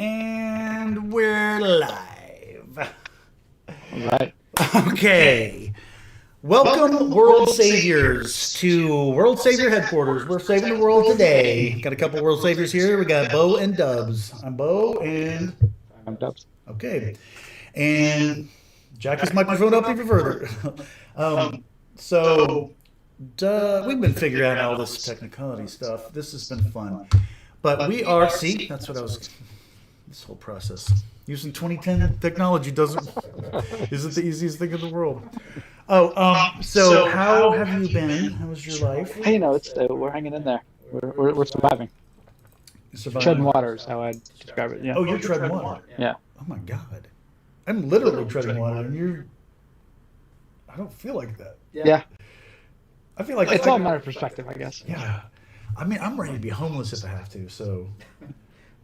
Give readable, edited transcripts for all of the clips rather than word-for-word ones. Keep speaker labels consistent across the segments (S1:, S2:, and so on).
S1: And we're live.
S2: All right.
S1: Okay. Welcome, World Saviors, to World Savior Headquarters. We're saving the world today. Got a couple World Saviors here. We got Beau and Dubs. I'm Beau and...
S2: I'm Dubs.
S1: Okay. And jack his microphone up even further. We've been figuring out all this technicality stuff. This has been fun. But we are... See? That's what I was... This whole process. Using 2010 technology isn't the easiest thing in the world. So how have you been? How was your life?
S2: Hey, we're hanging in there. We're surviving. Treading water is how I'd describe it. Yeah.
S1: Oh, you're treading water.
S2: Yeah.
S1: Oh my God, I'm literally treading water, and I don't feel like that.
S2: Yeah.
S1: I feel like
S2: it's all a matter of perspective, I guess.
S1: Yeah. I mean, I'm ready to be homeless if I have to. So.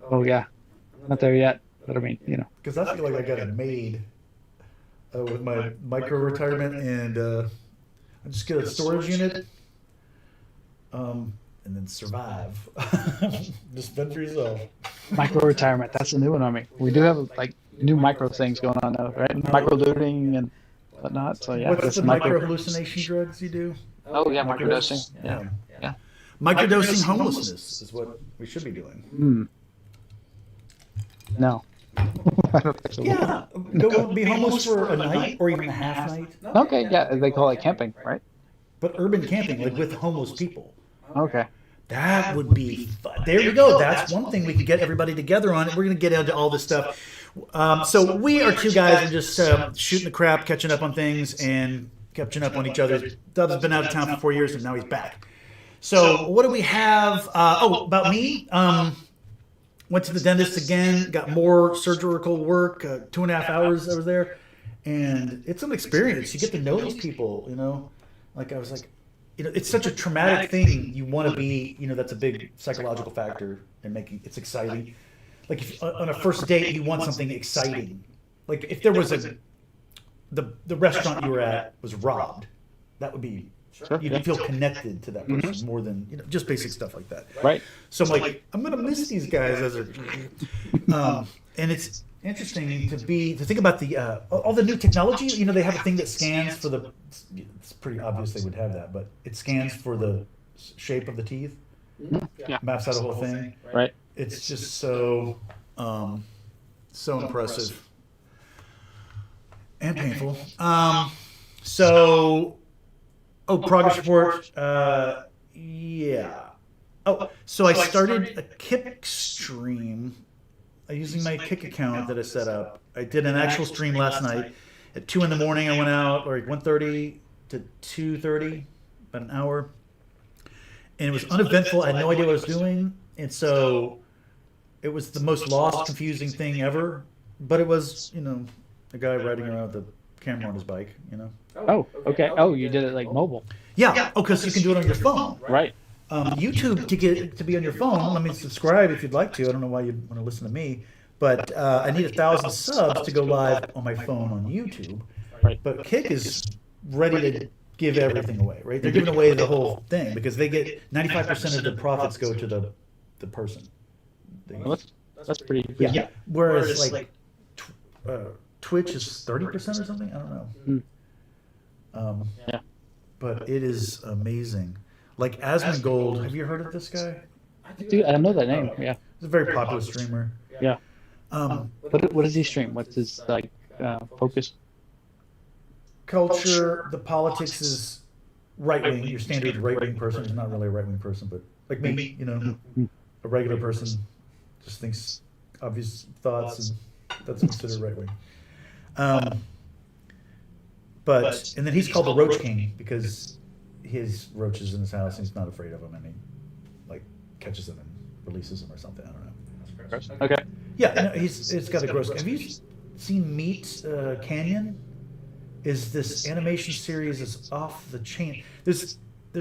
S2: Oh yeah. Not there yet, but I mean,
S1: Because I feel like I got it made with my micro retirement, and I just get a storage unit, and then survive. Just fend for yourself.
S2: Micro retirement. That's a new one on me. We do have new micro things going on now, right? Micro looting and whatnot. So yeah.
S1: What's the micro hallucination drugs you do?
S2: Oh yeah, microdosing. Yeah.
S1: Microdosing homelessness is what we should be doing.
S2: No. I don't think so.
S1: Yeah. Go be homeless for a night or even a half night.
S2: Okay, yeah. They call it camping, right?
S1: But urban camping, like with homeless people.
S2: Okay.
S1: That would be fun. There you go. That's one thing we could get everybody together on. We're going to get into all this stuff. So we are two guys and just shooting the crap, catching up on things, and catching up on each other. Dubs has been out of town for 4 years, and now he's back. So what do we have? About me. Went to the dentist again, got more surgical work, 2.5 hours I was there. And it's an experience. You get to know these people, Like I was like, it's such a traumatic thing. You want to be, that's a big psychological factor in making it's exciting. Like if, on a first date, you want something exciting. Like if there was the restaurant you were at was robbed, that would be... Sure. You'd feel connected to that person more than just basic stuff like that.
S2: Right.
S1: So I'm like, I'm gonna miss these guys as they're, and it's interesting to think about the all the new technology. They have a thing that scans for the. It's pretty obvious they would have that, but it scans for the shape of the teeth.
S2: Yeah.
S1: Maps out the whole thing.
S2: Right.
S1: It's just so impressive and painful. Progress report. Yeah. So I started a Kick stream using my Kick account that I set up. I did an actual stream last night at 2 a.m. I went out, or 1:30 to 2:30, about an hour, and it was uneventful. I had no idea what I was doing, and so it was the most lost, confusing thing ever. But it was, a guy riding around with a camera on his bike,
S2: Oh, okay. Oh, you did it like mobile.
S1: Yeah. Oh, because you can do it on your phone.
S2: Right.
S1: YouTube, to get it to be on your phone, let me subscribe if you'd like to. I don't know why you'd want to listen to me, but I need 1,000 subs to go live on my phone on YouTube.
S2: Right.
S1: But Kick is ready to give everything away, right? They're giving away the whole thing because they get 95% of the profits go to the person.
S2: Well, that's pretty good.
S1: Yeah. Whereas Twitch is 30% or something? I don't know.
S2: Yeah.
S1: But it is amazing. Like Asmongold, have you heard of this guy?
S2: Dude, I know that name. Yeah.
S1: He's a very popular streamer.
S2: Yeah. What does he stream? What's his focus?
S1: Culture. The politics is right wing. Your standard right wing person is not really a right wing person, but like me, a regular person just thinks obvious thoughts, and that's considered right wing. And then he's called the Roach King because his roaches in his house and he's not afraid of them, and he catches them and releases them or something. I don't know.
S2: Okay.
S1: Yeah, it's got a gross. Have you seen Meat Canyon? Is this animation series is off the chain? There's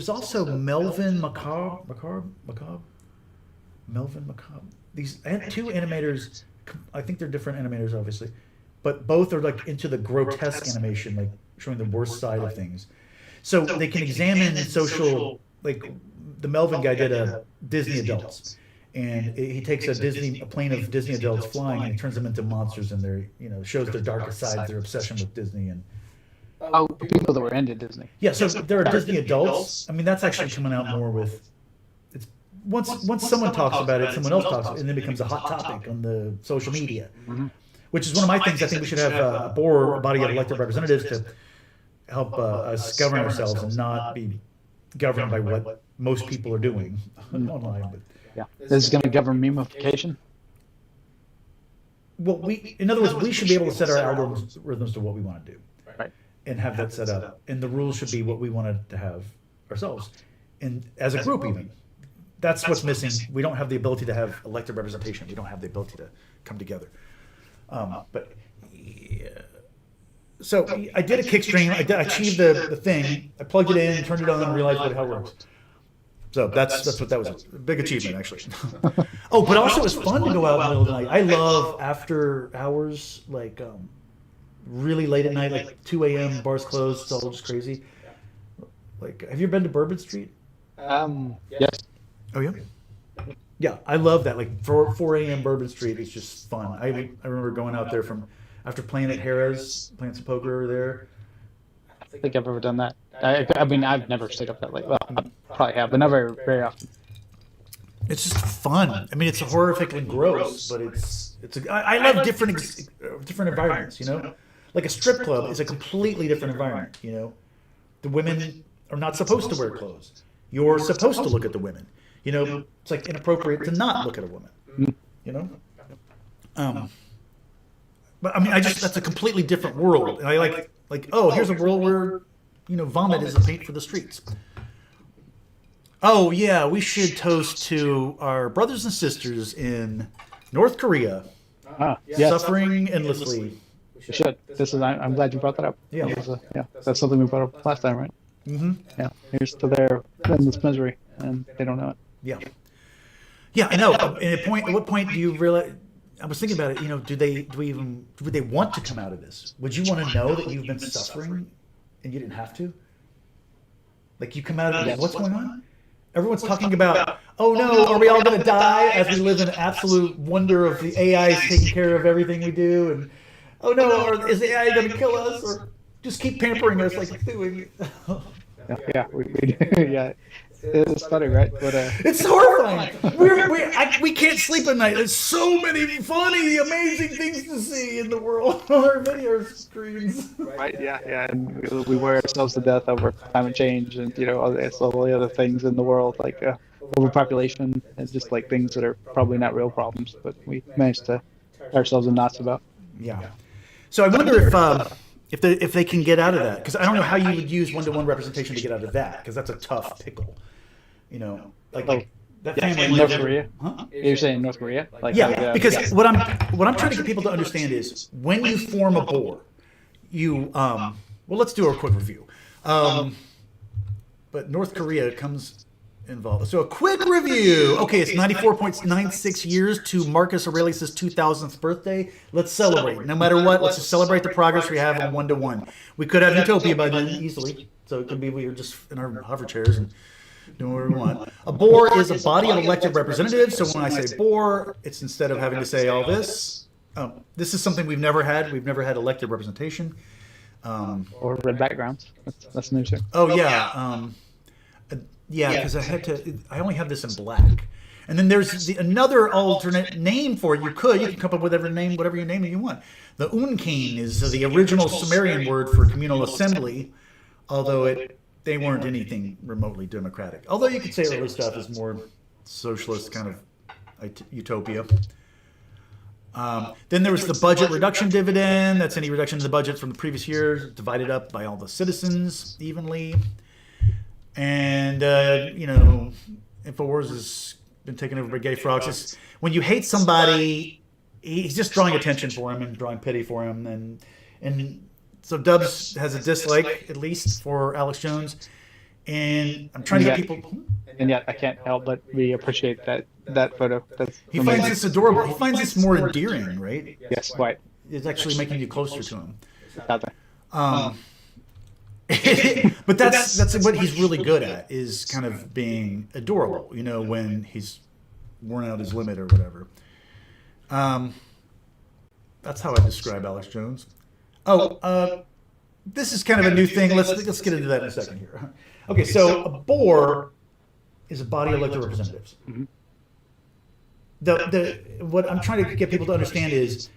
S1: also Melvin Macabre. Melvin Macabre. These two animators. I think they're different animators, obviously, but both are into the grotesque animation, showing the worst side of things. So they can examine social, the Melvin guy did a Disney Adults, and he takes a plane of Disney adults flying, and he turns them into monsters, and shows their darkest sides, their obsession with Disney, and
S2: Oh, people that were into Disney.
S1: yeah. So there are Disney adults. I mean, that's actually coming out more with. It's once someone talks about it, someone else talks about it, and then it becomes a hot topic on the social media, which is one of my things. I think we should have a board, a body of elected representatives to help us govern ourselves and not be governed by what most people are doing online. But,
S2: Yeah, this is going to govern memification.
S1: well, in other words, we should be able to set our algorithms to what we want to do,
S2: Right.
S1: and have that set up, and the rules should be what we wanted to have ourselves, and as a group even. That's what's missing. We don't have the ability to have elected representation. We don't have the ability to come together. But yeah. So I did a kick stream. I achieved the thing. I plugged it in, turned it on, and realized how it works. So that's what that was. A big achievement, actually. Oh, but also it was fun to go out in the middle of the night. I love after hours, like really late at night, like 2 a.m. bars closed. It's all just crazy. Like, have you ever been to Bourbon Street?
S2: Yes.
S1: Oh yeah. Yeah, I love that. Like 4 a.m. Bourbon Street is just fun. I remember going out there after playing at Harrah's, playing some poker there.
S2: I don't think I've ever done that. I mean, I've never stayed up that late. Well, I probably have, but not very often.
S1: It's just fun. I mean, it's horrifically gross, but I love different environments. Like a strip club is a completely different environment. The women are not supposed to wear clothes. You're supposed to look at the women. It's like inappropriate to not look at a woman. But I mean, that's a completely different world, and I like oh, here's a world where vomit is a paint for the streets. Oh yeah, we should toast to our brothers and sisters in North Korea,
S2: Yes.
S1: suffering endlessly.
S2: We should. I'm glad you brought that up.
S1: Yeah.
S2: That's something we brought up last time, right?
S1: Mm-hmm.
S2: Yeah. Here's to their endless misery, and they don't know it.
S1: Yeah. Yeah, I know. At what point do you realize? I was thinking about it. Would they want to come out of this? Would you want to know that you've been suffering and you didn't have to? Like you come out of it, what's going on? Everyone's talking about, oh no, are we all going to die as we live in absolute wonder of the AIs taking care of everything we do? And oh no, or is the AI going to kill us? Or just keep pampering us like it's doing?
S2: Yeah, we do. Yeah. It's funny, right? But
S1: it's horrifying. We can't sleep at night. There's so many funny, amazing things to see in the world on our video screens.
S2: Right? Yeah. And we wear ourselves to death over climate change and all the other things in the world, like overpopulation and just like things that are probably not real problems, but we managed to tie ourselves in knots about.
S1: Yeah. So I wonder if they can get out of that, because I don't know how you would use one-to-one representation to get out of that, because that's a tough pickle. That family
S2: in North Korea.
S1: Huh?
S2: You're saying North Korea?
S1: Because what I'm trying to get people to understand is when you form a board, well, let's do a quick review. But North Korea comes involved. So a quick review. Okay, it's 94.96 years to Marcus Aurelius' 2000th birthday. Let's celebrate. No matter what, let's just celebrate the progress we have in one-to-one. We could have utopia by then easily. So it could be we were just in our hover chairs and doing whatever we want. A board is a body of elected representatives. So when I say board, it's instead of having to say all this. This is something we've never had. We've never had elected representation.
S2: Or red backgrounds. That's new too.
S1: Oh yeah. Yeah, because I only have this in black. And then there's another alternate name for it. You can come up with whatever your name you want. The UnCast is the original Sumerian word for communal assembly, although they weren't anything remotely democratic. Although you could say early stuff is more socialist kind of utopia. Then there was the budget reduction dividend. That's any reduction in the budget from the previous year, divided up by all the citizens evenly. And, InfoWars has been taken over by gay frogs. When you hate somebody, he's just drawing attention for him and drawing pity for him. And so Dubs has a dislike, at least, for Alex Jones. And I'm trying to get people...
S2: And yet I can't help but appreciate that photo.
S1: He finds this adorable. He finds this more endearing, right?
S2: Yes, quite.
S1: It's actually making you closer to him.
S2: Exactly.
S1: But that's what he's really good at, is kind of being adorable, when he's worn out his limit or whatever. That's how I describe Alex Jones. This is kind of a new thing. Let's get into that in a second here. Okay, so a board is a body of elected representatives.
S2: Mm-hmm.
S1: What I'm trying to get people to understand is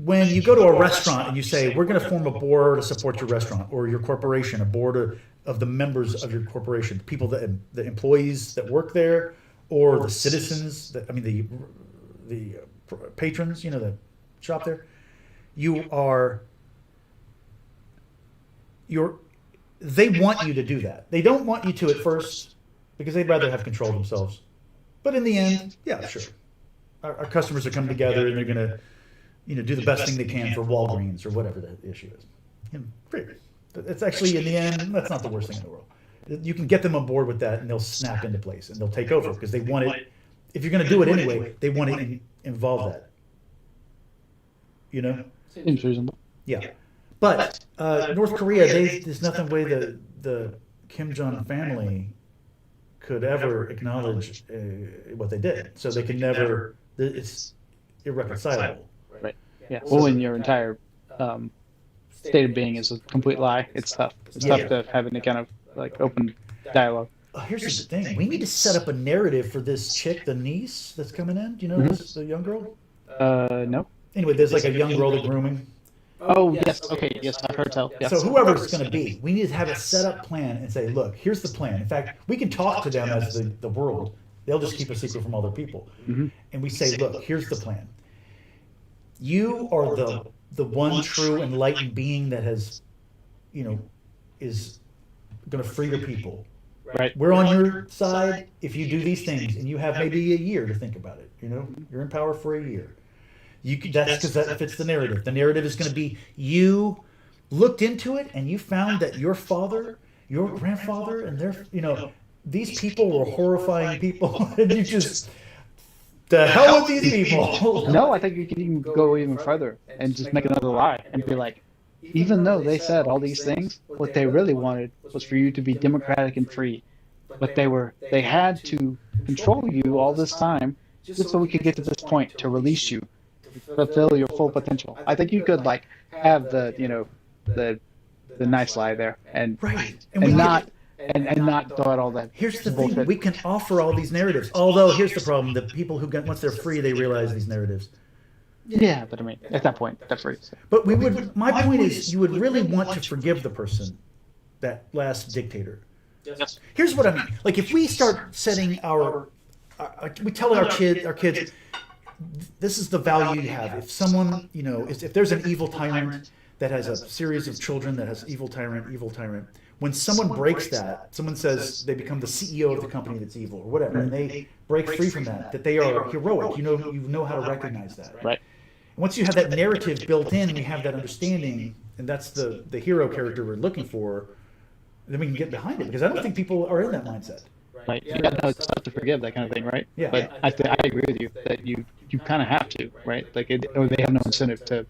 S1: when you go to a restaurant and you say, we're going to form a board to support your restaurant or your corporation, a board of the members of your corporation, people the employees that work there, or the citizens, the patrons, that shop there, they want you to do that. They don't want you to at first because they'd rather have control themselves. But in the end, yeah, sure. Our customers are coming together and they're going to, do the best thing they can for Walgreens or whatever the issue is. Great. It's actually, in the end, that's not the worst thing in the world. You can get them on board with that and they'll snap into place and they'll take over because they want it. If you're going to do it anyway, they want to involve that.
S2: Seems reasonable.
S1: Yeah. But North Korea, there's nothing way that the Kim Jong family could ever acknowledge what they did. So they can never, it's irreconcilable.
S2: Right. Yeah. Well, when your entire state of being is a complete lie, it's tough. It's tough to have any kind of open dialogue.
S1: Here's the thing. We need to set up a narrative for this chick, the niece that's coming in. Do you know this, the young girl?
S2: No.
S1: Anyway, there's a young girl they're grooming.
S2: Oh, yes. Okay. Yes, I've heard tell. Yes.
S1: So whoever it's going to be, we need to have a set up plan and say, look, here's the plan. In fact, we can talk to them as the world. They'll just keep a secret from other people.
S2: Mm-hmm.
S1: And we say, look, here's the plan. You are the one true enlightened being that has, is going to free the people.
S2: Right.
S1: We're on your side if you do these things, and you have maybe a year to think about it. You're in power for a year. That's because that fits the narrative. The narrative is going to be you looked into it and you found that your father, your grandfather, and these people were horrifying people, and you just the hell with these people.
S2: No, I think you can even go even further and just make another lie and be like, even though they said all these things, what they really wanted was for you to be democratic and free. But they had to control you all this time just so we could get to this point to release you, to fulfill your full potential. I think you could have the nice lie there and not throw out all that.
S1: Here's the
S2: bullshit.
S1: thing: we can offer all these narratives. Although here's the problem: the people who once they're free, they realize these narratives.
S2: Yeah, but at that point, that's free.
S1: But my point is, you would really want to forgive the person, that last dictator.
S2: Yes.
S1: Here's what I mean. If we start setting we tell our kids, this is the value you have. If someone, if there's an evil tyrant that has a series of children that has evil tyrant, when someone breaks that, someone says they become the CEO of the company that's evil or whatever, and they break free from that they are heroic. You know how to recognize that.
S2: Right.
S1: Once you have that narrative built in and you have that understanding, and that's the hero character we're looking for, then we can get behind it, because I don't think people are in that mindset.
S2: Right. You got to know it's tough to forgive, that kind of thing, right?
S1: Yeah.
S2: But I agree with you that you kind of have to, right? Or they have no incentive to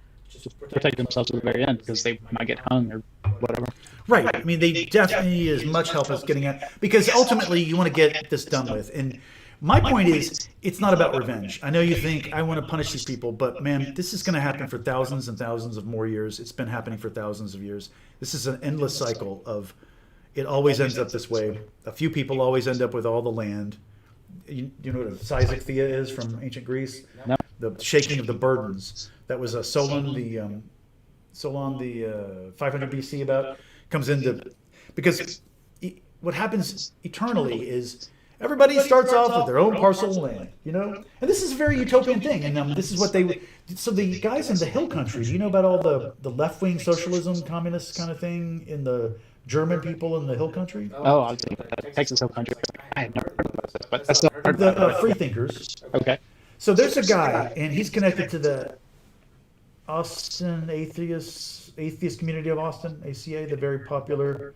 S2: protect themselves to the very end because they might get hung or whatever.
S1: Right. I mean, they definitely need as much help as getting at, because ultimately you want to get this done with. And my point is, it's not about revenge. I know you think I want to punish these people, but man, this is going to happen for thousands and thousands of more years. It's been happening for thousands of years. This is an endless cycle of, it always ends up this way. A few people always end up with all the land. You know what a Sisyphia is from ancient Greece?
S2: No.
S1: The shaking of the burdens. That was a Solon the 500 BC comes into, because what happens eternally is everybody starts off with their own parcel of land, and this is a very utopian thing, and this is what so the guys in the hill country, do you know about all the left-wing socialism, communist kind of thing in the German people in the hill country?
S2: Oh, I was thinking about Texas hill country. I had never heard about this, but that's still heard
S1: The
S2: about
S1: free thinkers.
S2: Okay.
S1: So there's a guy, and he's connected to the Austin atheist community of Austin, ACA, the very popular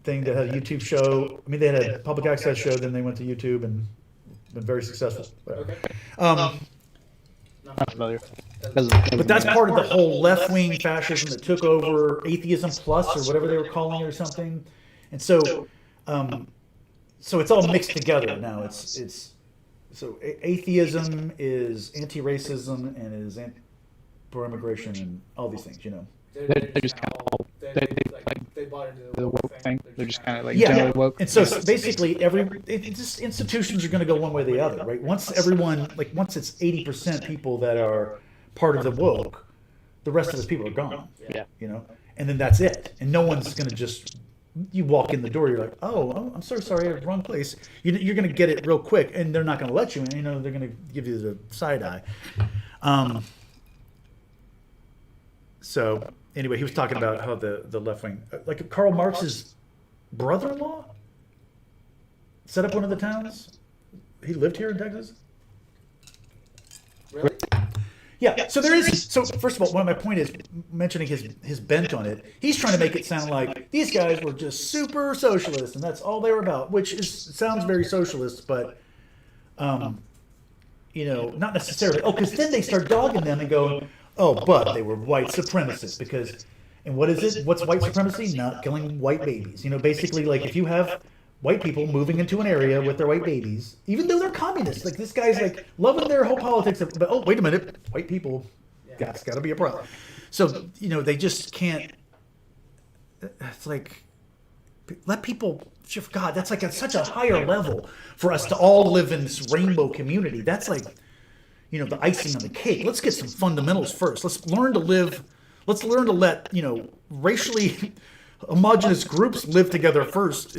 S1: thing that had a YouTube show. I mean, they had a public access show, then they went to YouTube and been very successful.
S2: Not familiar.
S1: But that's part of the whole left-wing fascism that took over Atheism Plus or whatever they were calling it or something. And so so it's all mixed together now. It's so atheism is anti-racism and is pro-immigration and all these things, you know.
S2: They're just kind of all they bought into the woke thing. They're just kind of like
S1: Yeah,
S2: generally woke.
S1: and so basically just institutions are going to go one way or the other, right? Once it's 80% people that are part of the woke, the rest of those people are gone.
S2: Yeah.
S1: You know, and then that's it, and no one's going to just. You walk in the door, you're like, oh, I'm so sorry, wrong place. You're going to get it real quick, and they're not going to let you in. You know, they're going to give you the side eye. So anyway, he was talking about how the left wing, like Karl Marx's brother-in-law, set up one of the towns. He lived here in Texas.
S3: Really?
S1: Yeah. So there is. So first of all, one of my point is mentioning his bent on it. He's trying to make it sound like these guys were just super socialist, and that's all they were about, which sounds very socialist, but you know, not necessarily. Oh, because then they start dogging them and go, oh, but they were white supremacists because. And what is it? What's white supremacy? Not killing white babies. You know, basically, like if you have white people moving into an area with their white babies, even though they're communists, like this guy's like loving their whole politics. But oh, wait a minute, white people, that's got to be a problem. So you know, they just can't. It's like let people. God, that's like at such a higher level for us to all live in this rainbow community. That's like, you know, the icing on the cake. Let's get some fundamentals first. Let's learn to live. Let's learn to let, you know, racially homogenous groups live together first.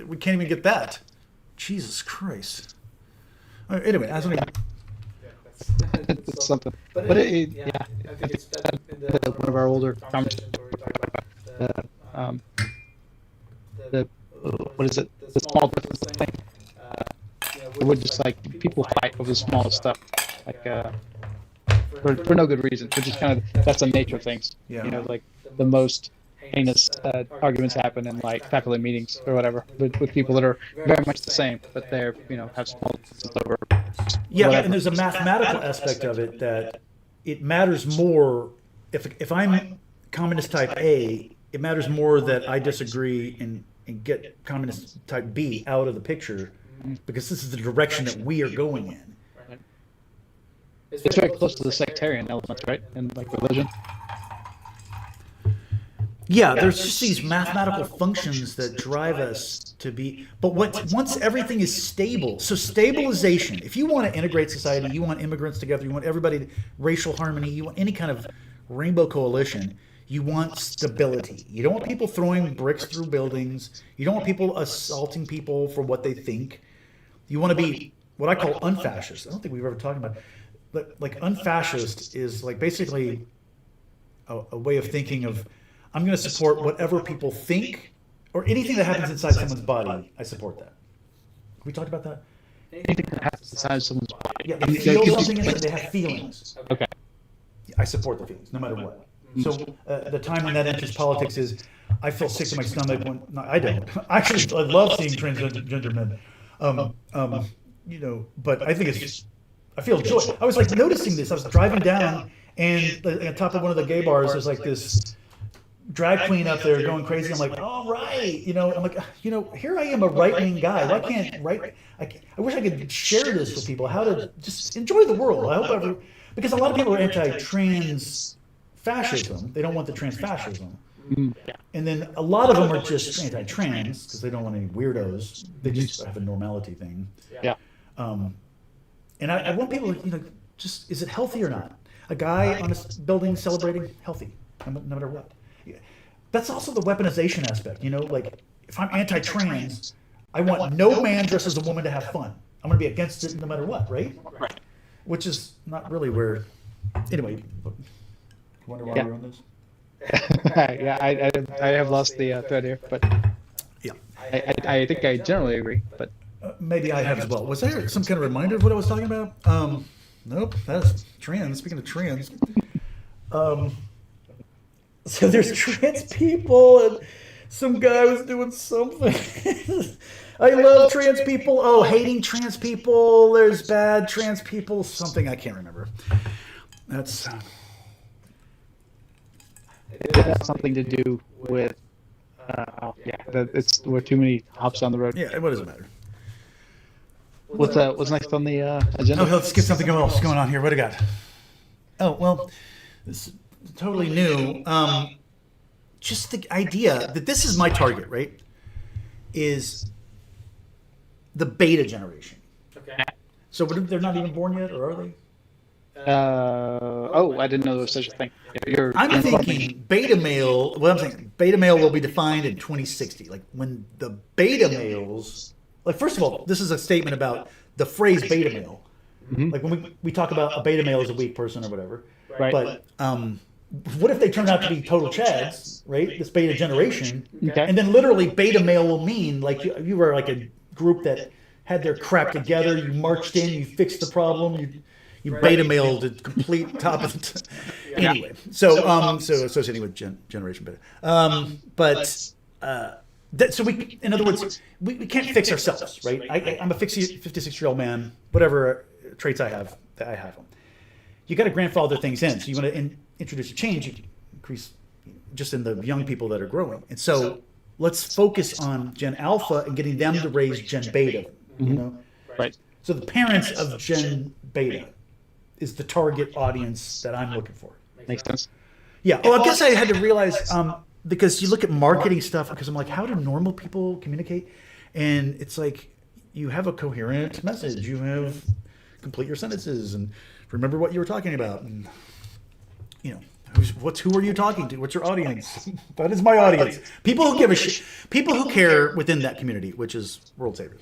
S1: We can't even get that. Jesus Christ. Anyway, as an
S2: It's something. But yeah,
S3: I think it's that
S2: one of our older conversations. What is it? The small difference thing. We're just like people fight over the smallest stuff, like for no good reason. Which is kind of that's the nature of things.
S1: Yeah.
S2: You know, like the most heinous arguments happen in like faculty meetings or whatever with people that are very much the same, but they're have small differences over.
S1: Yeah,
S2: whatever.
S1: and there's a mathematical aspect of it that it matters more if I'm communist type A, it matters more that I disagree and get communist type B out of the picture because this is the direction that we are going in.
S2: It's very close to the sectarian elements, right? In like religion.
S1: Yeah, there's just these mathematical functions that drive us to be. But once everything is stable, so stabilization. If you want to integrate society, you want immigrants together, you want everybody racial harmony, you want any kind of rainbow coalition. You want stability. You don't want people throwing bricks through buildings. You don't want people assaulting people for what they think. You want to be what I call unfascist. I don't think we've ever talked about it. But like unfascist is like basically a way of thinking of I'm going to support whatever people think or anything that happens inside someone's body. I support that. Have we talked about that?
S2: Anything that happens inside someone's body.
S1: Yeah, they feel something and they have feelings.
S2: Okay.
S1: I support the feelings, no matter what. So the time when that enters politics is, I feel sick to my stomach when no, I don't. Actually, I love seeing transgender men. You know, but I think I feel joy. I was like noticing this. I was driving down, and on top of one of the gay bars, there's like this drag queen up there going crazy. I'm like, all right, you know. I'm like, you know, here I am, a right wing guy. Why can't I wish I could share this with people. How to just enjoy the world. I hope because a lot of people are anti-trans fascism. They don't want the trans fascism. And then a lot of them are just anti-trans because they don't want any weirdos. They just have a normality thing.
S2: Yeah.
S1: And I want people to, you know, just, is it healthy or not? A guy on a building celebrating healthy, no matter what. That's also the weaponization aspect, you know, like if I'm anti-trans, I want no man dressed as a woman to have fun. I'm going to be against it no matter what, right?
S2: Right.
S1: Which is not really where, anyway, wonder why we're on this.
S2: Yeah, I have lost the thread here, but
S1: Yeah.
S2: I think I generally agree, but
S1: Maybe I have as well. Was there some kind of reminder of what I was talking about? Nope, that's trans. Speaking of trans. So there's trans people, and some guy was doing something. I love trans people. Oh, hating trans people. There's bad trans people. Something I can't remember. That's.
S2: it has something to do with it's we're too many hops on the road.
S1: Yeah, what does it matter?
S2: What's next on the agenda?
S1: Oh, let's get something else going on here. What do you got? Oh, well, this is totally new. Just the idea that this is my target, right? Is the beta generation.
S3: Okay.
S1: So they're not even born yet, or are they?
S2: I didn't know there was such a thing.
S1: I'm thinking beta male. Well, I'm saying beta male will be defined in 2060. Like when the beta males, like first of all, this is a statement about the phrase beta male.
S2: Mm-hmm.
S1: Like when we talk about a beta male as a weak person or whatever.
S2: Right.
S1: But what if they turn out to be total chads, right? This beta generation,
S2: Okay.
S1: and then literally beta male will mean like you were like a group that had their crap together. You marched in, you fixed the problem. You beta male to complete top of the anyway. So associating with generation beta. So we, in other words, we can't fix ourselves, right? I'm a 56-year-old man, whatever traits I have, that I have them. You got to grandfather things in. So you want to introduce a change, you increase just in the young people that are growing. And so let's focus on Gen Alpha and getting them to raise Gen Beta. You know,
S2: Right.
S1: So the parents of Gen Beta is the target audience that I'm looking for.
S2: Makes sense.
S1: Yeah. Oh, I guess I had to realize because you look at marketing stuff because I'm like, how do normal people communicate? And it's like you have a coherent message. You have complete your sentences and remember what you were talking about. And you know, who are you talking to? What's your audience? That is my audience. People who give a shit. People who care within that community, which is world savers.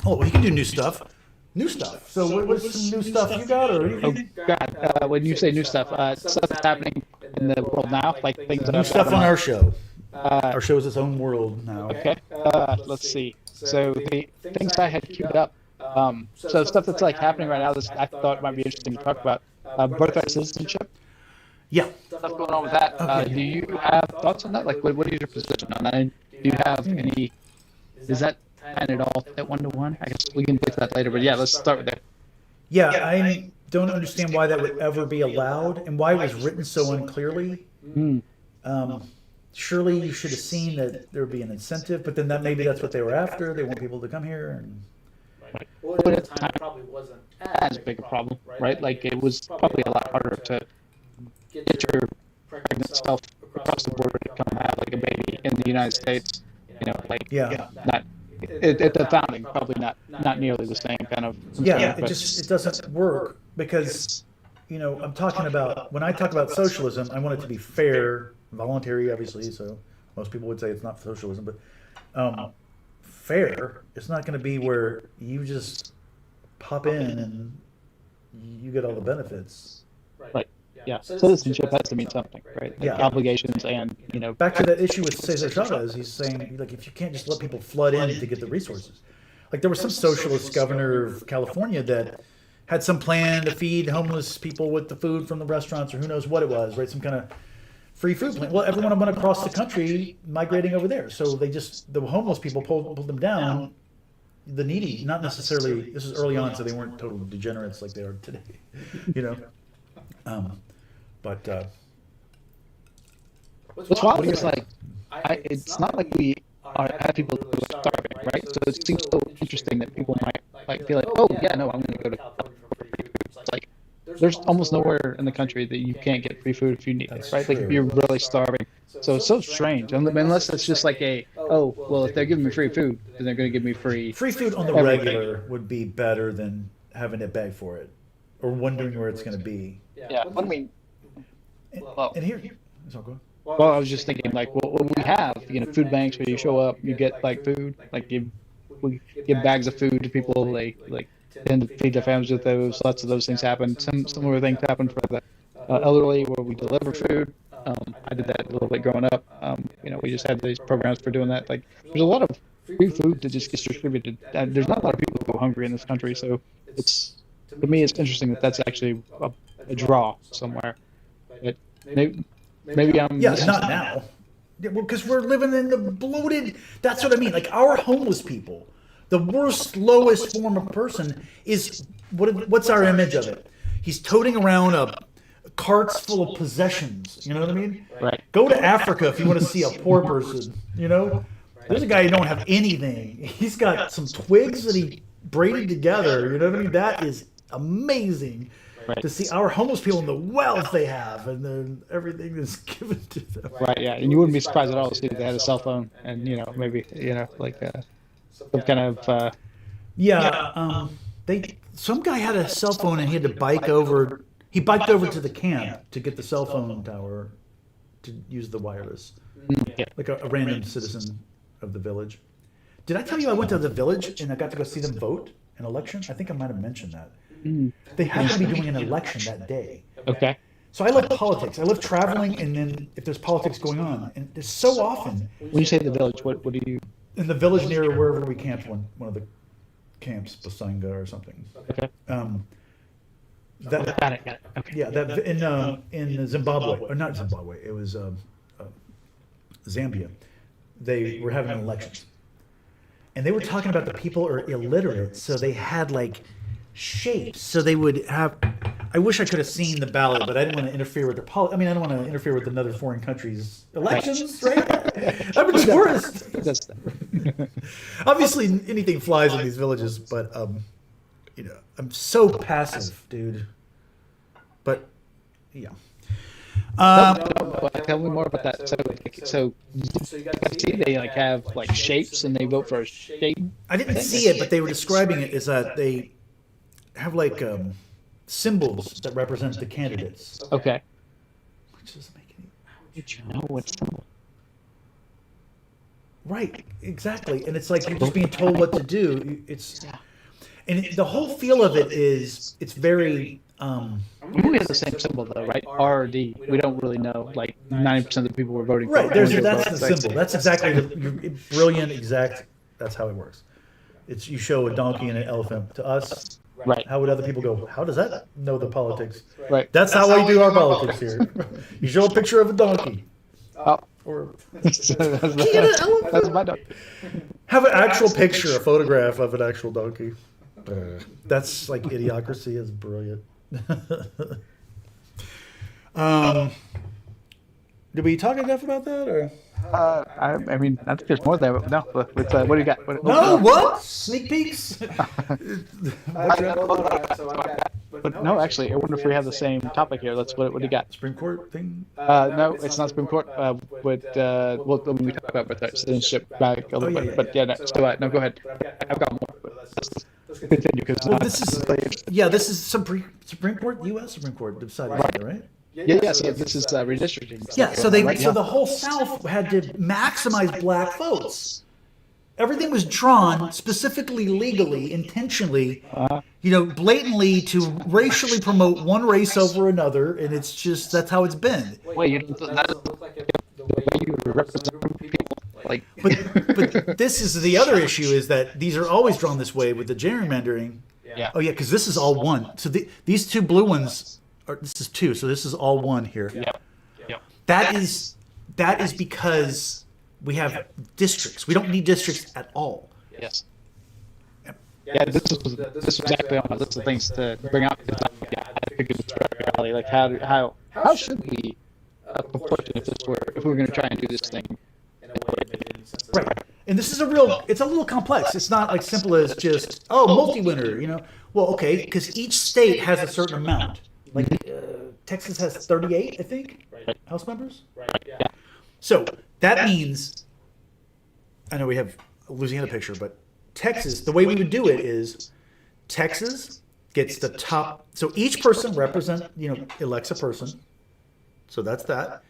S1: Oh, well, you can do new stuff. New stuff. So what's some new stuff you got? Or anything?
S2: Oh God, when you say new stuff, stuff that's happening in the world now, like things that
S1: New
S2: are
S1: stuff on our show.
S2: Uh,
S1: Our show is its own world now.
S2: Okay. Let's see. So the things I had queued up. So stuff that's like happening right now. This I thought might be interesting to talk about. Birthright citizenship.
S1: Yeah.
S2: Stuff going on with that.
S1: Okay.
S2: Do you have thoughts on that? Like, what is your position on that? And do you have any? Is that kind at all at 1-to-1? I guess we can get to that later. But yeah, let's start with that.
S1: Yeah, I don't understand why that would ever be allowed and why it was written so unclearly. Surely you should have seen that there would be an incentive, but then maybe that's what they were after. They want people to come here. And
S3: Well, at the time, it probably wasn't
S2: As big a problem, right? Like it was probably a lot harder to get your pregnant self across the border to come have like a baby in the United States. You know, like not at the founding, probably not nearly the same kind of.
S1: yeah, it doesn't work because I'm talking about when I talk about socialism, I want it to be fair, voluntary, obviously. So most people would say it's not socialism, but fair. It's not going to be where you just pop in and you get all the benefits.
S2: Right. Yeah. Citizenship has to mean something, right? Like
S1: Yeah.
S2: obligations and
S1: Back to that issue with Cesar Chavez, he's saying like if you can't just let people flood in to get the resources. Like there was some socialist governor of California that had some plan to feed homeless people with the food from the restaurants or who knows what it was, right? Some kind of free food plan. Well, everyone went across the country migrating over there. So the homeless people pulled them down. The needy, not necessarily, this is early on, so they weren't total degenerates like they are today,
S2: What's wild is like, it's not like we have people who are starving, right? So it seems so interesting that people might like be like, oh yeah, no, I'm going to go to California for free food. It's like there's almost nowhere in the country that you can't get free food if you need it, right? Like if you're really starving. So it's so strange, unless it's just like well, if they're giving me free food, then they're going to give me free
S1: food on the
S2: everything.
S1: regular would be better than having to beg for it or wondering where it's going to be.
S2: Yeah, I mean, well,
S1: And here, so go ahead.
S2: well, I was just thinking like, well, we have food banks where you show up, you get like food, like we give bags of food to people, they like tend to feed their families with those. Lots of those things happen. Some similar things happen for the elderly where we deliver food. I did that a little bit growing up. We just had these programs for doing that. Like, there's a lot of free food that just gets distributed. There's not a lot of people who go hungry in this country, so to me it's interesting that that's actually a draw somewhere. But maybe I'm
S1: Yeah, not now. Because we're living in the bloated. That's what I mean. Like our homeless people, the worst, lowest form of person is what's our image of it? He's toting around carts full of possessions. You know what I mean?
S2: Right.
S1: Go to Africa if you want to see a poor person. There's a guy who don't have anything. He's got some twigs that he braided together. You know what I mean? That is amazing to see our homeless people and the wealth they have, and then everything that's given to them.
S2: Right. Yeah. And you wouldn't be surprised at all to see that they had a cell phone, and maybe like some kind of.
S1: Some guy had a cell phone and he had to bike over. He biked over to the camp to get the cell phone tower to use the wireless, like a random citizen of the village. Did I tell you I went to the village and I got to go see them vote an election? I think I might have mentioned that. They happened to be doing an election that day.
S2: Okay.
S1: So I love politics. I love traveling, and then if there's politics going on, and there's so often.
S2: When you say the village, what do you?
S1: In the village near wherever we camped, one of the camps, Basanga or something.
S2: Okay. Got it. Okay.
S1: Yeah, that in Zimbabwe, or not Zimbabwe, it was Zambia. They were having elections, and they were talking about the people are illiterate, so they had like shapes. So they would have. I wish I could have seen the ballot, but I didn't want to interfere with their politics. I mean, I don't want to interfere with another foreign country's elections, right? I'm a tourist. Obviously, anything flies in these villages, but I'm so passive, dude. But yeah.
S2: Tell me more about that. So you guys see they like have like shapes, and they vote for a shape.
S1: I didn't see it, but they were describing it as that they have like symbols that represent the candidates.
S2: Okay.
S1: Which doesn't make any.
S2: How did you know what symbol?
S1: Right, exactly, and it's like you're just being told what to do. The whole feel of it is it's very.
S2: We have the same symbol though, right? R or D. We don't really know. Like 90% of the people were voting for.
S1: Right, that's the symbol. That's exactly the brilliant exact. That's how it works. You show a donkey and an elephant to us.
S2: Right.
S1: How would other people go? How does that know the politics?
S2: Right.
S1: That's how we do our politics here. You show a picture of a donkey.
S2: Oh.
S1: Or
S2: That's my donkey.
S1: have an actual picture, a photograph of an actual donkey. That's like idiocracy is brilliant. Did we talk enough about that, or?
S2: I mean, I think there's more there. But no, what do you got?
S1: What? Sneak peeks?
S2: But no, actually, I wonder if we have the same topic here. What do you got?
S1: Supreme Court thing?
S2: No, it's not Supreme Court. When we talk about citizenship back a little bit.
S1: Yeah.
S2: But yeah, no, go ahead. I've got more. But let's continue because
S1: this is Supreme Court, U.S. Supreme Court decided that, right?
S2: Yeah. So this is redistricting.
S1: Yeah. So the whole South had to maximize black votes. Everything was drawn specifically, legally, intentionally, blatantly to racially promote one race over another, and it's just that's how it's been.
S2: Wait, that doesn't look like the way you represent people. Like,
S1: but this is the other issue is that these are always drawn this way with the gerrymandering.
S2: Yeah.
S1: Oh yeah, because this is all one. So these two blue ones this is two. So this is all one here.
S2: Yeah.
S1: That is because we have districts. We don't need districts at all.
S2: Yes. Yeah, this was exactly on my list of things to bring up. I think it was right alley. Like how should we proportion if we were going to try and do this thing in a way that made any sense?
S1: Right. And this is it's a little complex. It's not like simple as just multi-winner. Well, okay, because each state has a certain amount. Like Texas has 38, I think, House members.
S3: Right. Yeah.
S1: So that means, I know we have a Louisiana picture, but Texas, the way we would do it is Texas gets the top. So each person elects a person. So that's that.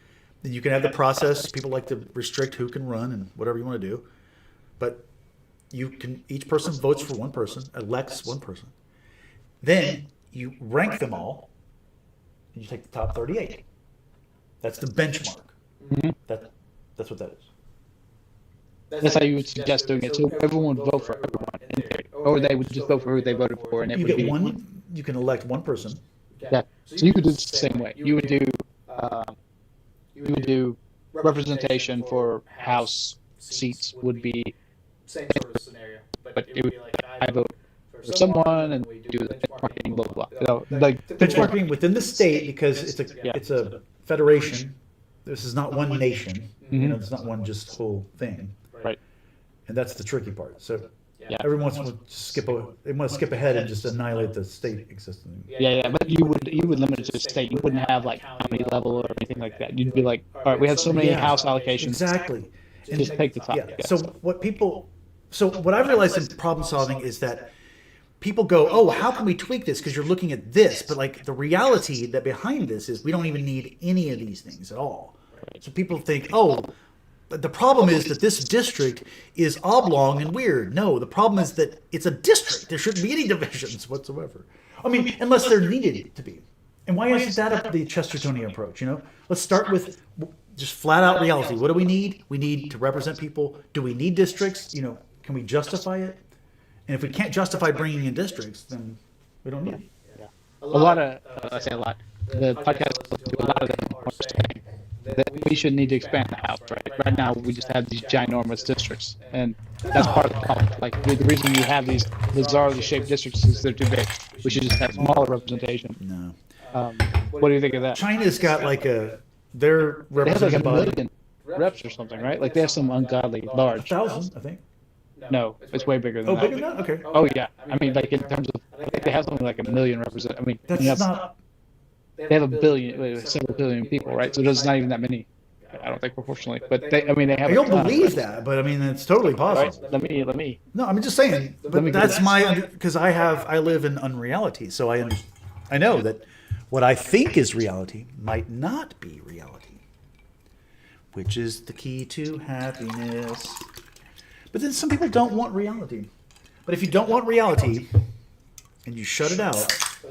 S1: Then you can have the process. People like to restrict who can run and whatever you want to do. But each person votes for one person, elects one person. Then you rank them all. And you take the top 38. That's the benchmark.
S2: Mm-hmm.
S1: That's what that is.
S2: That's how you would suggest doing it. So everyone would vote for everyone, or they would just vote for who they voted for, and it
S1: You
S2: would
S1: get
S2: be
S1: one. You can elect one person.
S2: Yeah. So you could do it the same way. You would do representation for House seats would be,
S3: Same sort of scenario,
S2: but it would be like I vote for someone, and we do the benchmarking, blah blah blah. Like
S1: Benchmarking within the state because it's a federation. This is not one nation.
S2: Mm-hmm.
S1: It's not one just whole thing.
S2: Right.
S1: and that's the tricky part. So
S2: Yeah.
S1: everyone wants to skip ahead and just annihilate the state existing.
S2: Yeah, but you would limit it to a state. You wouldn't have like county level or anything like that. You'd be like, all right, we have so many house allocations.
S1: Exactly.
S2: Just take the top.
S1: Yeah. So what I've realized in problem solving is that people go, oh, how can we tweak this? Because you're looking at this, but like the reality that behind this is we don't even need any of these things at all. So people think, oh, but the problem is that this district is oblong and weird. No, the problem is that it's a district. There shouldn't be any divisions whatsoever. I mean, unless they're needed to be. And why isn't that the Chestertonian approach? Let's start with just flat out reality. What do we need? We need to represent people. Do we need districts? Can we justify it? And if we can't justify bringing in districts, then we don't need it.
S2: Yeah. A lot of, I say a lot, the podcast do a lot of them are saying that we should need to expand the House, right? Right now, we just have these ginormous districts, and that's part of the problem. Like, the reason you have these bizarrely shaped districts is they're too big. We should just have smaller representation.
S1: No.
S2: What do you think of that?
S1: China's got like their
S2: They have like
S1: representative
S2: a
S1: body.
S2: million reps or something, right? Like, they have some ungodly large.
S1: 1,000, I think.
S2: No, it's way bigger than
S1: Oh,
S2: that.
S1: bigger than that? Okay.
S2: Oh, yeah. I mean, like, in terms of, I think they have something like a million represent. I mean,
S1: That's
S2: that's
S1: not.
S2: they have several billion people, right? So there's not even that many. I don't think proportionally, but they have.
S1: I don't believe that, but I mean it's totally possible.
S2: Right? Let me.
S1: No, I'm just saying. But that's my because I live in unreality, so I know that what I think is reality might not be reality, which is the key to happiness. But then some people don't want reality. But if you don't want reality and you shut it out,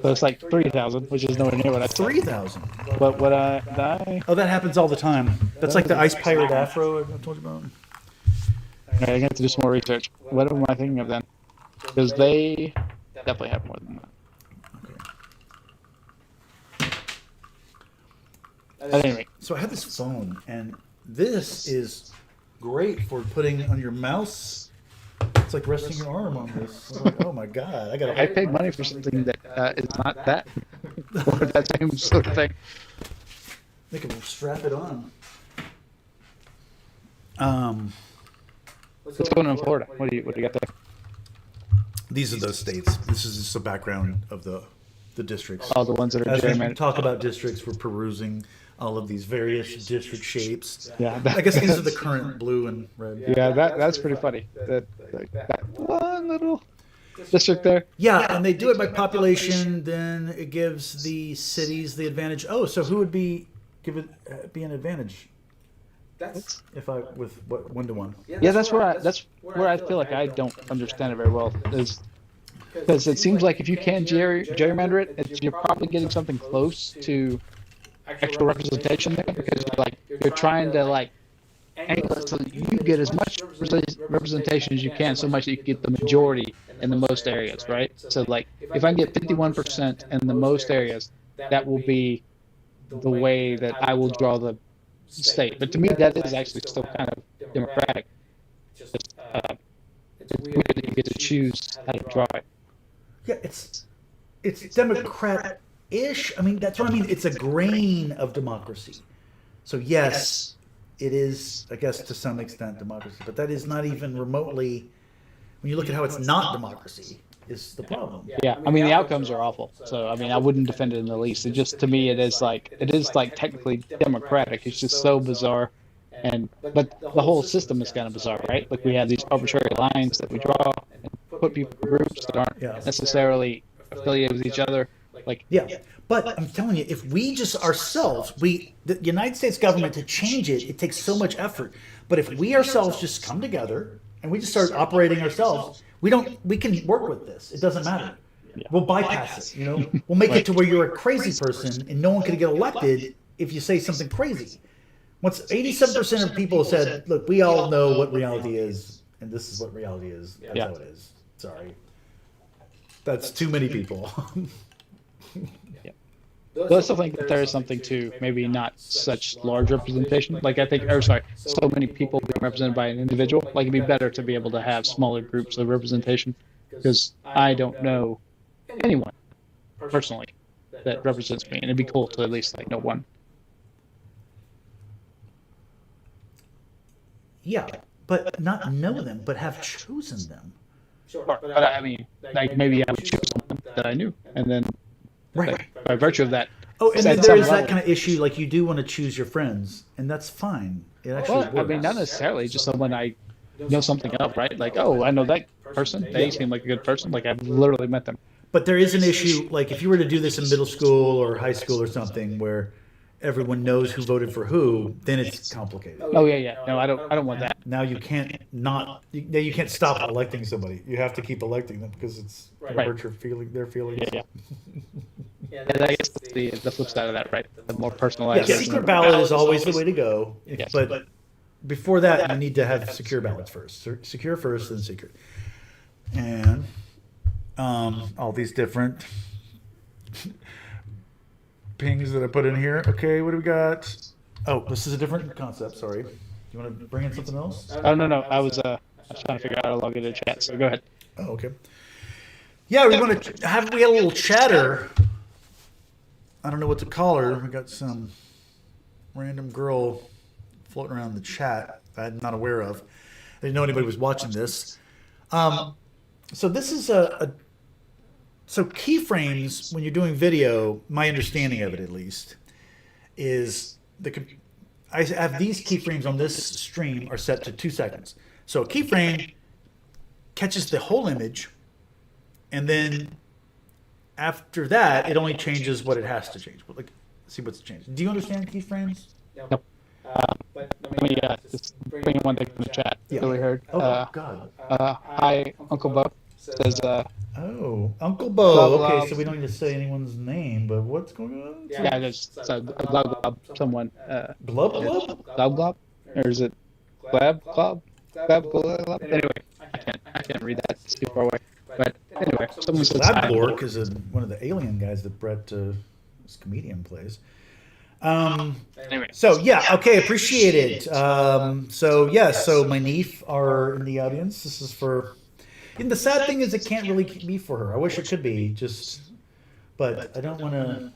S2: So it's like 3,000, which is nowhere near what I said.
S1: 3,000.
S2: But what I
S1: Oh, that happens all the time. That's like the ice pirate afro I told you about.
S2: I have to do some more research. What am I thinking of then? Because they definitely have more than that.
S1: Okay.
S2: At any rate,
S1: So I have this phone, and this is great for putting on your mouse. It's like resting your arm on this. I'm like, oh my god,
S2: I paid money for something that is not that, or that same sort of thing.
S1: They can strap it on.
S2: What's going on in Florida? What do you got there?
S1: These are those states. This is just the background of the districts.
S2: All the ones that are
S1: As we
S2: gerrymandered.
S1: talk about districts, we're perusing all of these various district shapes.
S2: Yeah,
S1: I guess these are the current blue and red.
S2: Yeah, that's pretty funny. That one little district there.
S1: Yeah, and they do it by population. Then it gives the cities the advantage. Oh, so who would be be an advantage
S3: That's
S1: if I with what 1-to-1?
S2: Yeah, that's where I feel like I don't understand it very well. Is because it seems like if you can gerrymander it, you're probably getting something close to actual representation there, because you're trying to like angle it so that you get as much representation as you can, so much that you can get the majority in the most areas, right? So like if I can get 51% in the most areas, that will be the way that I will draw the state. But to me, that is actually still kind of democratic. It's weird that you get to choose how to draw it.
S1: Yeah, it's Democrat-ish. I mean, that's what I mean. It's a grain of democracy. So yes, it is, I guess, to some extent democracy, but that is not even remotely. When you look at how it's not democracy, is the problem.
S2: Yeah, I mean the outcomes are awful. So I mean I wouldn't defend it in the least. It just, to me, it is like technically democratic. It's just so bizarre, but the whole system is kind of bizarre, right? Like we have these arbitrary lines that we draw and put people in groups that aren't necessarily affiliated with each other. Like
S1: Yeah, but I'm telling you, if we just ourselves, the United States government, to change it, it takes so much effort. But if we ourselves just come together and we just start operating ourselves, we can work with this. It doesn't matter. We'll bypass it. We'll make it to where you're a crazy person and no one can get elected if you say something crazy. Once 87% of people said, "Look, we all know what reality is, and this is what reality is. That's how it is." Sorry, that's too many people.
S2: But I still think that there is something to maybe not such large representation. Like so many people being represented by an individual. Like it'd be better to be able to have smaller groups of representation, because I don't know anyone personally that represents me, and it'd be cool to at least like know one.
S1: Yeah, but not know them, but have chosen them.
S3: Sure.
S2: But I mean, like maybe I would choose someone that I knew, and then
S1: Right.
S2: like, by virtue of that.
S1: Oh, and
S2: at
S1: then there
S2: some
S1: is that
S2: level-
S1: kind of issue. Like you do want to choose your friends, and that's fine. It actually
S2: Well, I
S1: works.
S2: mean, not necessarily just someone I know something of, right? Like, oh, I know that person. They seem like a good person. Like I've literally met them.
S1: But there is an issue, like if you were to do this in middle school or high school or something, where everyone knows who voted for who, then it's complicated.
S2: Oh yeah. No, I don't want that.
S1: Now you can't you can't stop electing somebody. You have to keep electing them because it's going to
S3: Right.
S1: hurt their feelings.
S2: Yeah.
S3: Yeah,
S2: And I guess that's the flip side of that, right? The more
S1: Yeah,
S2: personalized. version
S1: secret
S2: of it.
S1: ballot is always the way to go.
S2: Yes.
S1: But before that, you need to have secure ballots first. Secure first, then secret. And all these different pings that I put in here. Okay, what do we got? Oh, this is a different concept. Sorry. Do you want to bring in something else?
S2: Oh no, I was trying to figure out how to log into chat. So go ahead.
S1: Oh, okay. Yeah, we want to have. We had a little chatter. I don't know what to call her. We got some random girl floating around the chat I'm not aware of. I didn't know anybody was watching this. So this is so keyframes when you're doing video. My understanding of it, at least, is I have these keyframes on this stream are set to 2 seconds. So a keyframe catches the whole image, and then after that, it only changes what it has to change. Like, see what's changed. Do you understand keyframes?
S2: Nope.
S3: But
S2: Let me just bring in one thing from the chat.
S1: Yeah.
S2: That we heard.
S1: Oh God.
S2: Hi, Uncle Bo says.
S1: Oh, Uncle Bo.
S2: Blah,
S1: Okay,
S2: blah.
S1: so we don't need to say anyone's name, but what's going on?
S2: Yeah, there's so glub glub. Someone.
S1: Blub blub.
S2: Glub glub, or is it glab glub? Glab glub. Anyway, I can't read that. It's too far away. But anyway, someone says hi.
S1: Labglork is one of the alien guys that Brett, this comedian, plays.
S2: Anyway,
S1: So yeah, okay, appreciate it. So my niece are in the audience. This is for. And the sad thing is, it can't really be for her. I wish it could be, but I don't want to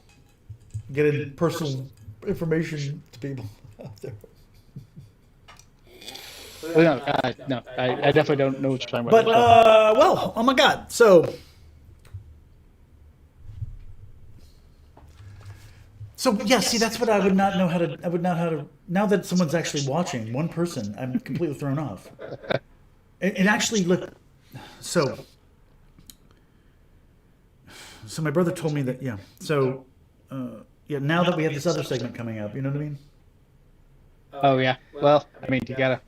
S1: get in personal information to people out there.
S2: no, I definitely don't know what you're talking
S1: But
S2: about.
S1: well, oh my God, so yeah, see, that's what I would not know how to. I would not how to. Now that someone's actually watching, one person, I'm completely thrown off. And actually, look. So my brother told me that, yeah. So, yeah, now that we have this other segment coming up, you know what I mean?
S2: Oh yeah. Well, I mean, you gotta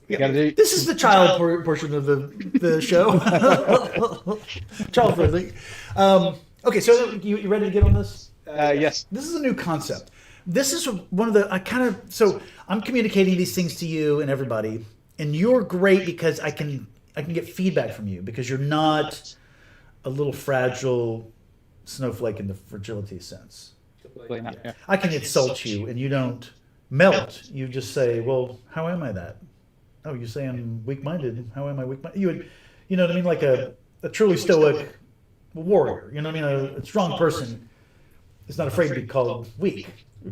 S2: do.
S1: This is the child portion of the show. Child friendly. Okay, so you ready to get on this?
S2: Yes.
S1: This is a new concept. This is one of the, so I'm communicating these things to you and everybody, and you're great because I can get feedback from you because you're not a little fragile snowflake in the fragility sense.
S2: Completely not, yeah.
S1: I can insult you and you don't melt. You just say, well, how am I that? Oh, you say I'm weak-minded. How am I weak-minded? You know what I mean? Like a truly stoic warrior. You know what I mean? A strong person is not afraid to be called weak.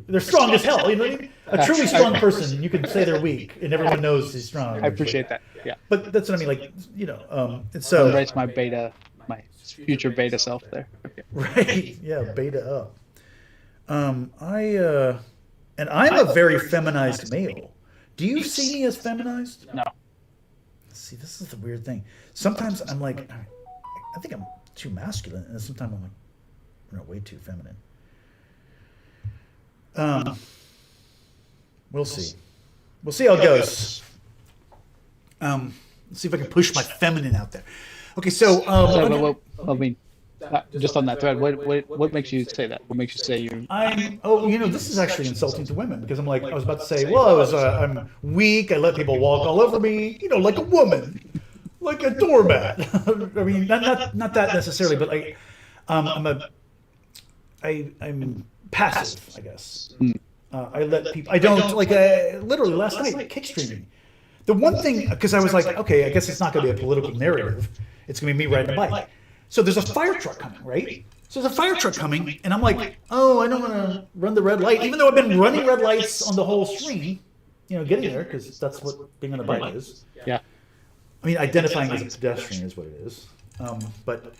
S1: They're strong as hell. You know what I mean? A truly strong person, you can say they're weak, and everyone knows he's strong.
S2: I appreciate that. Yeah.
S1: But that's what I mean. Like, you know, and
S2: I'll
S1: so
S2: embrace my future beta self there. Okay.
S1: right, yeah, beta up. And I'm a very feminized male. Do you see me as feminized?
S2: No.
S1: See, this is the weird thing. Sometimes I'm like, I think I'm too masculine, and sometimes I'm like, no, way too feminine. We'll see. We'll see how it goes. Let's see if I can push my feminine out there. Okay, so
S2: I mean, just on that thread, what makes you say that? What makes you say you?
S1: this is actually insulting to women because I'm like, I was about to say, well, I'm weak. I let people walk all over me, like a woman, like a doormat. I mean, not that necessarily, but like, I'm passive, I guess. I let people. I don't like. Literally last night, kick streaming. The one thing, because I was like, okay, I guess it's not going to be a political narrative. It's going to be me riding a bike. So there's a fire truck coming, right? So there's a fire truck coming, and I'm like, oh, I don't want to run the red light, even though I've been running red lights on the whole stream. getting there, because that's what being on a bike is.
S2: Yeah.
S1: I mean, identifying as a pedestrian is what it is. But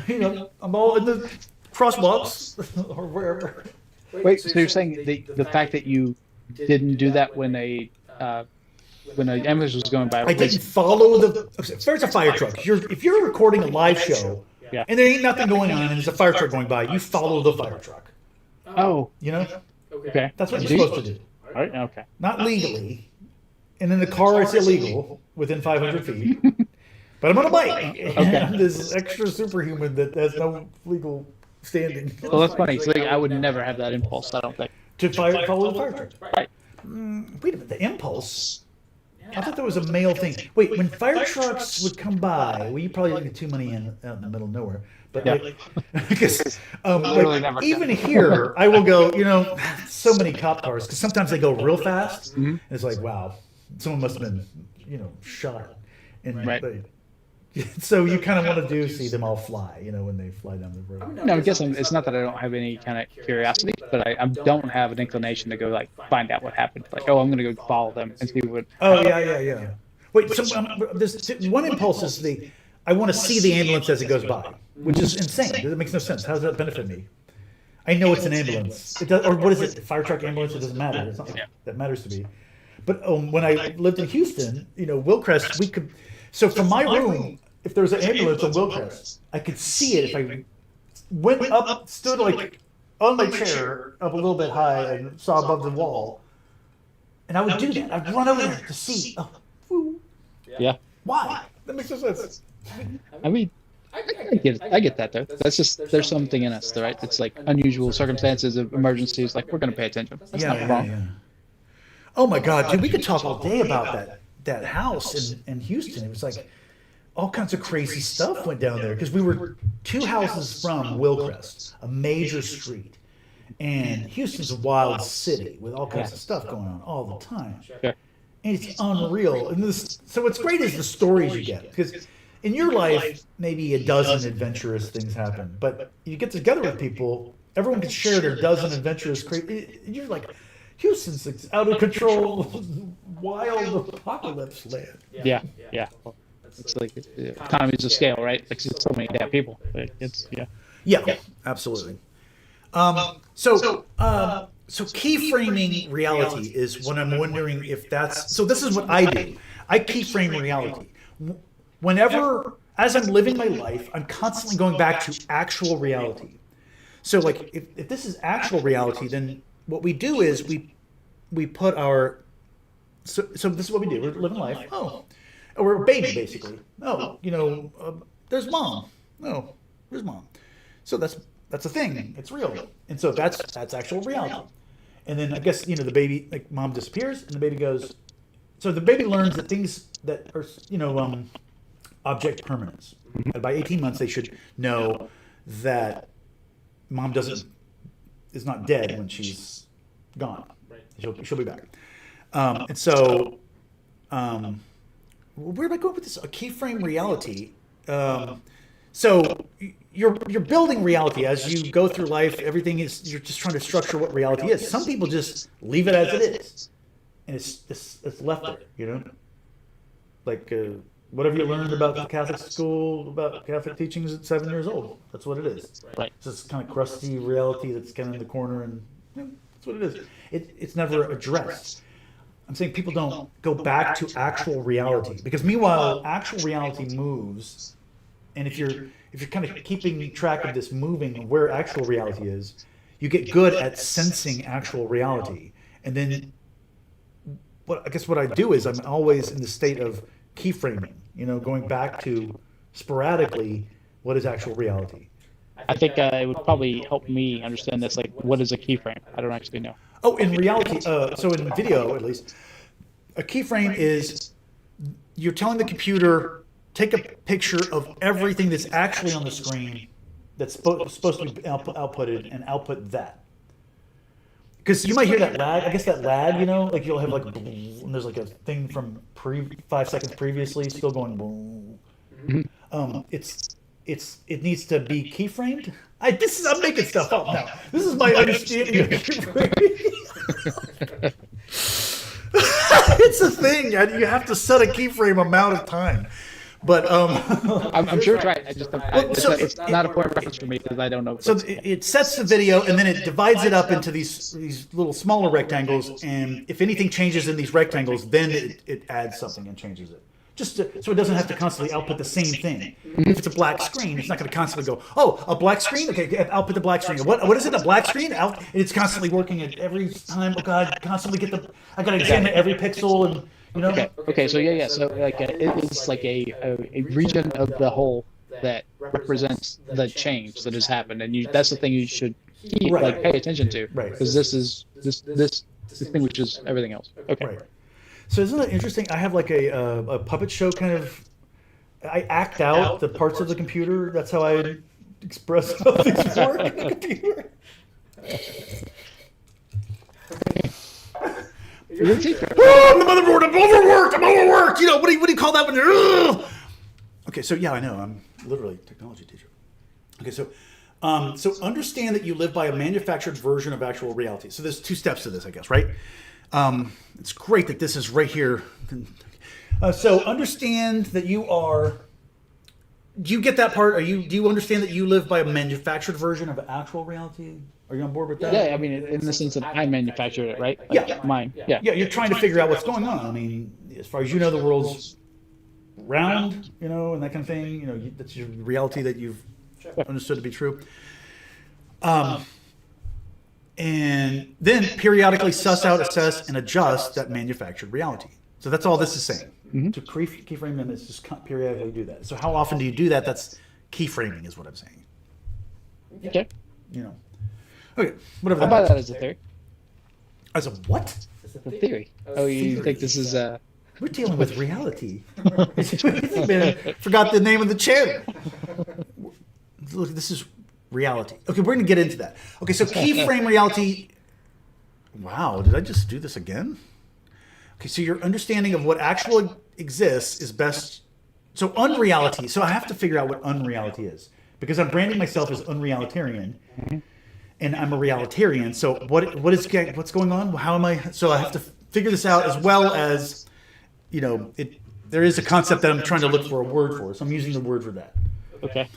S1: I'm all in the crosswalks or wherever.
S2: Wait, so you're saying the fact that you didn't do that when an ambulance was going by?
S1: I didn't follow the. If there's a fire truck, if you're recording a live show, and there ain't nothing going on, and there's a fire truck going by, you follow the fire truck.
S2: Oh.
S1: Okay. That's what you're supposed to do.
S2: All right. Okay.
S1: Not legally. And in the car, it's illegal within 500 feet. But I'm on a bike. And I'm this extra superhuman that has no legal standing.
S2: Well, that's funny. So I would never have that impulse, I don't think.
S1: To follow the fire truck.
S2: Right.
S1: Wait a minute. The impulse? I thought that was a male thing. Wait, when fire trucks would come by, well, you probably didn't get too many out in the middle of nowhere. But because even here, I will go, so many cop cars, because sometimes they go real fast. Mm-hmm. And it's like, wow, someone must have been, shot. And so you kind of want to see them all fly, when they fly down the road.
S2: No, I guess it's not that I don't have any kind of curiosity, but I don't have an inclination to go find out what happened. I'm going to go follow them and see what.
S1: Oh yeah. Wait, so there's one impulse is I want to see the ambulance as it goes by, which is insane. It makes no sense. How does that benefit me? I know it's an ambulance. It does, or what is it? Fire truck, ambulance? It doesn't matter. It's not like that matters to me. But when I lived in Houston, Wilcrest, we could. So from my room, if there was an ambulance on Wilcrest, I could see it if I went up, stood on my chair up a little bit high and saw above the wall, and I would do that. I'd run over there to see. Oh, woo.
S2: Yeah.
S1: Why? That makes no sense.
S2: I mean, I get that though. That's just there's something in us, right? It's unusual circumstances of emergencies. We're going to pay attention. That's not wrong.
S1: Yeah. Oh my God, dude, we could talk all day about that house in Houston. It was all kinds of crazy stuff went down there because we were 2 houses from Wilcrest, a major street, and Houston's a wild city with all kinds of stuff going on all the time.
S2: Sure.
S1: And it's unreal. And so what's great is the stories you get, because in your life, maybe a dozen adventurous things happen, but you get together with people, everyone can share their dozen adventurous crazy. You're like, Houston's out of control, wild apocalypse land.
S2: Yeah. It's economies of scale, right? It's so many damn people.
S1: Yeah, absolutely. So keyframing reality is what I'm wondering if that's. So this is what I do. I keyframe reality. Whenever, as I'm living my life, I'm constantly going back to actual reality. So if this is actual reality, then what we do is we put our. So this is what we do. We're living life. Oh, we're a baby basically. Oh, there's mom. Oh, there's mom. So that's a thing. It's real. And so that's actual reality. And then I guess the baby, mom disappears and the baby goes. So the baby learns that things that are object permanence. And by 18 months they should know that mom is not dead when she's gone. She'll be back. And so where am I going with this? A keyframe reality. So you're building reality as you go through life. Everything is, you're just trying to structure what reality is. Some people just leave it as it is, and it's left there. Whatever you learned about the Catholic school, about Catholic teachings at 7 years old. That's what it is.
S2: Right.
S1: It's this kind of crusty reality that's kind of in the corner, and that's what it is. It's never addressed. I'm saying people don't go back to actual reality, because meanwhile, actual reality moves, and if you're kind of keeping track of this moving where actual reality is, you get good at sensing actual reality. And then I guess what I do is I'm always in the state of keyframing, going back to sporadically what is actual reality.
S2: I think it would probably help me understand this. What is a keyframe? I don't actually know.
S1: Oh, in reality, so in video at least, a keyframe is you're telling the computer, take a picture of everything that's actually on the screen that's supposed to be outputted, and output that. Because you might hear that lag. I guess that lag, you'll have and there's a thing from 5 seconds previously still going boom. Mm-hmm. It needs to be keyframed. I'm making stuff up now. This is my understanding of keyframing. It's a thing. You have to set a keyframe amount of time. But
S2: I'm sure it's right. I just it's not a point of reference for me because I don't know.
S1: So it sets the video and then it divides it up into these little smaller rectangles. And if anything changes in these rectangles, then it adds something and changes it. So it doesn't have to constantly output the same thing. If it's a black screen, it's not going to constantly go, oh, a black screen? Okay, output the black screen. What is it, a black screen? It's constantly working at every time. Oh, God, constantly I got to examine every pixel and, you know.
S2: Okay, so yeah. So like it is like a region of the whole that represents the change that has happened. And that's the thing you should keep, like, pay attention to.
S1: Right.
S2: Because this distinguishes everything else. Okay.
S1: Right. So isn't it interesting? I have like a puppet show kind of. I act out the parts of the computer. That's how I express how things work in the computer.
S2: You're a teacher.
S1: Oh, I'm the motherboard. I'm overworked. You know, what do you call that when you're... Okay, so yeah, I know. I'm literally a technology teacher. Okay, so understand that you live by a manufactured version of actual reality. So there's 2 steps to this, I guess, right? It's great that this is right here. So understand that you are... Do you get that part? Do you understand that you live by a manufactured version of actual reality? Are you on board with that?
S2: Yeah, I mean, in the sense that I manufactured it, right? Like,
S1: yeah.
S2: Mine. Yeah.
S1: Yeah, you're trying to figure out what's going on. I mean, as far as you know, the world's round, you know, and that kind of thing. You know, that's your reality that you've understood to be true. And then periodically suss out, assess, and adjust that manufactured reality. So that's all this is saying. Mm-hmm. To keyframe them is just periodically do that. So how often do you do that? That's keyframing is what I'm saying.
S2: Okay.
S1: You know. Okay, whatever.
S2: How about that as a theory?
S1: As a what?
S2: A theory. Oh, you think this is a...
S1: We're dealing with reality. Forgot the name of the channel. Look, this is reality. Okay, we're going to get into that. Okay, so keyframe reality. Wow, did I just do this again? Okay, so your understanding of what actually exists is best. So unreality. So I have to figure out what unreality is because I'm branding myself as unrealitarian, and I'm a realitarian. So what's going on? How am I? So I have to figure this out as well as, you know, there is a concept that I'm trying to look for a word for. So I'm using the word for that.
S2: Okay.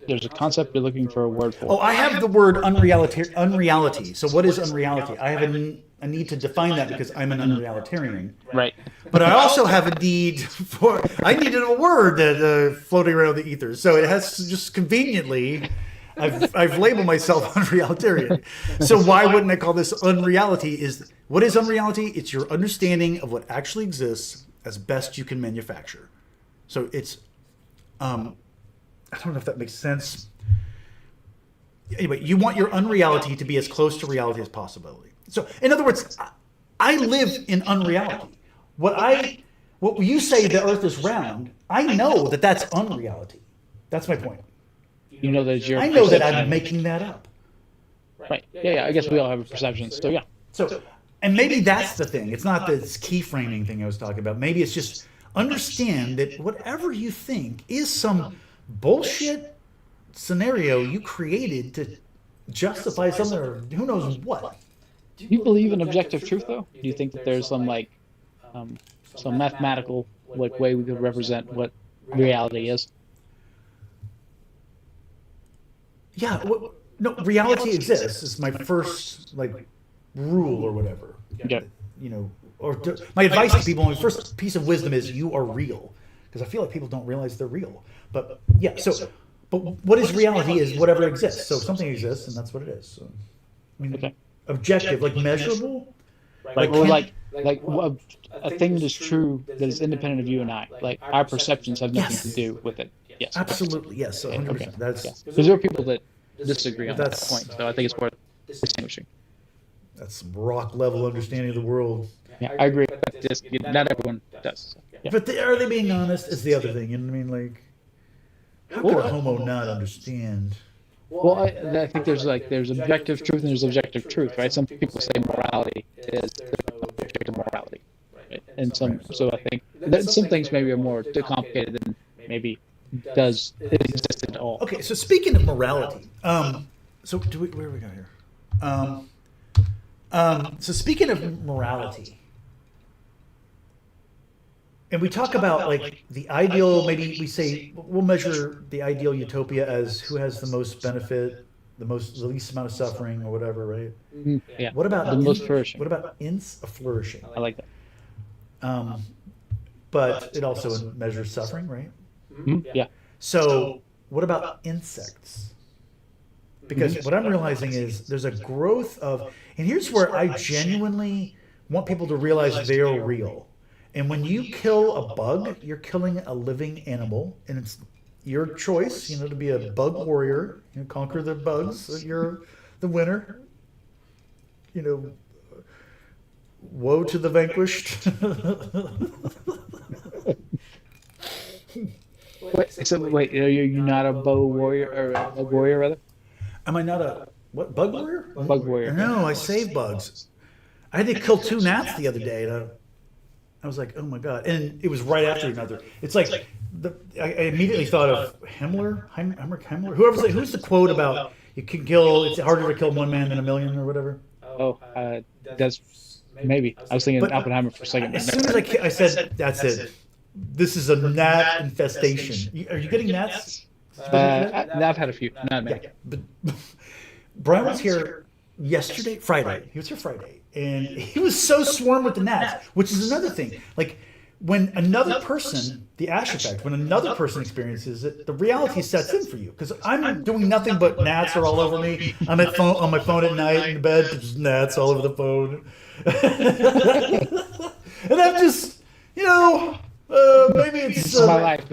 S2: There's a concept you're looking for a word for.
S1: Oh, I have the word unreality. So what is unreality? I have a need to define that because I'm an unrealitarian.
S2: Right.
S1: But I also have a need for... I needed a word that floating around the ether. So it has to just conveniently... I've labeled myself unrealitarian. So why wouldn't I call this unreality? What is unreality? It's your understanding of what actually exists as best you can manufacture. So it's... I don't know if that makes sense. Anyway, you want your unreality to be as close to reality as possible. So, in other words, I live in unreality. What you say the Earth is round, I know that that's unreality. That's my point.
S2: You know that
S1: I know that I'm making that up.
S2: Right. Yeah. I guess we all have a perception. So yeah.
S1: So, and maybe that's the thing. It's not this keyframing thing I was talking about. Maybe it's just understand that whatever you think is some bullshit scenario you created to justify something or who knows what.
S2: Do you believe in objective truth, though? Do you think that there's some some mathematical way we could represent what reality is?
S1: Yeah, no, reality exists. It's my first rule or whatever.
S2: Yeah.
S1: You know, my advice to people. My first piece of wisdom is you are real, because I feel like people don't realize they're real. But yeah, but what is reality is whatever exists. So something exists, and that's what it is. So, I mean, objective, measurable,
S2: a thing that is true that is independent of you and I. Like our perceptions have nothing to do with it. Yes.
S1: Absolutely, yes. So 100%.
S2: Okay.
S1: That's
S2: because there are people that disagree on that point. So I think it's worth distinguishing.
S1: That's some rock level understanding of the world.
S2: Yeah, I agree. But just, not everyone does. So, yeah.
S1: But are they being honest? Is the other thing. You know what I mean? How could a homo not understand?
S2: Well, I think there's objective truth and there's objective truth, right? Some people say morality is objective morality, right? And so I think that some things maybe are more too complicated than maybe does it exist at all.
S1: Okay, so speaking of morality, so where do we go here? So speaking of morality, and we talk about like the ideal, maybe we say we'll measure the ideal utopia as who has the most benefit, the least amount of suffering, or whatever, right?
S2: Yeah.
S1: What about
S2: The most flourishing.
S1: What about flourishing?
S2: I like that.
S1: But it also measures suffering, right?
S2: Yeah.
S1: So what about insects? Because what I'm realizing is there's a growth of, and here's where I genuinely want people to realize they're real. And when you kill a bug, you're killing a living animal, and it's your choice, to be a bug warrior, conquer the bugs. You're the winner. Woe to the vanquished.
S2: Wait, are you not a bow warrior or a bug warrior rather?
S1: Am I not a bug warrior?
S2: Bug warrior.
S1: No, I save bugs. I had to kill 2 gnats the other day, and I was like, oh my god! And it was right after another. It's like I immediately thought of Heinrich Himmler. Who's the quote about you can kill? It's harder to kill one man than a million, or whatever.
S2: Oh, that's maybe. I was thinking Oppenheimer for a second.
S1: As soon as I said, that's it. This is a gnat infestation. Are you getting gnats?
S2: I've had a few, not many.
S1: Yeah, but Brian was here Friday. He was here Friday, and he was so swarmed with the gnats, which is another thing. Like when another person, the Ash effect, when another person experiences it, the reality sets in for you. Because I'm doing nothing but gnats are all over me. I'm on my phone at night in bed, there's gnats all over the phone, and I'm just, maybe it's
S2: my life.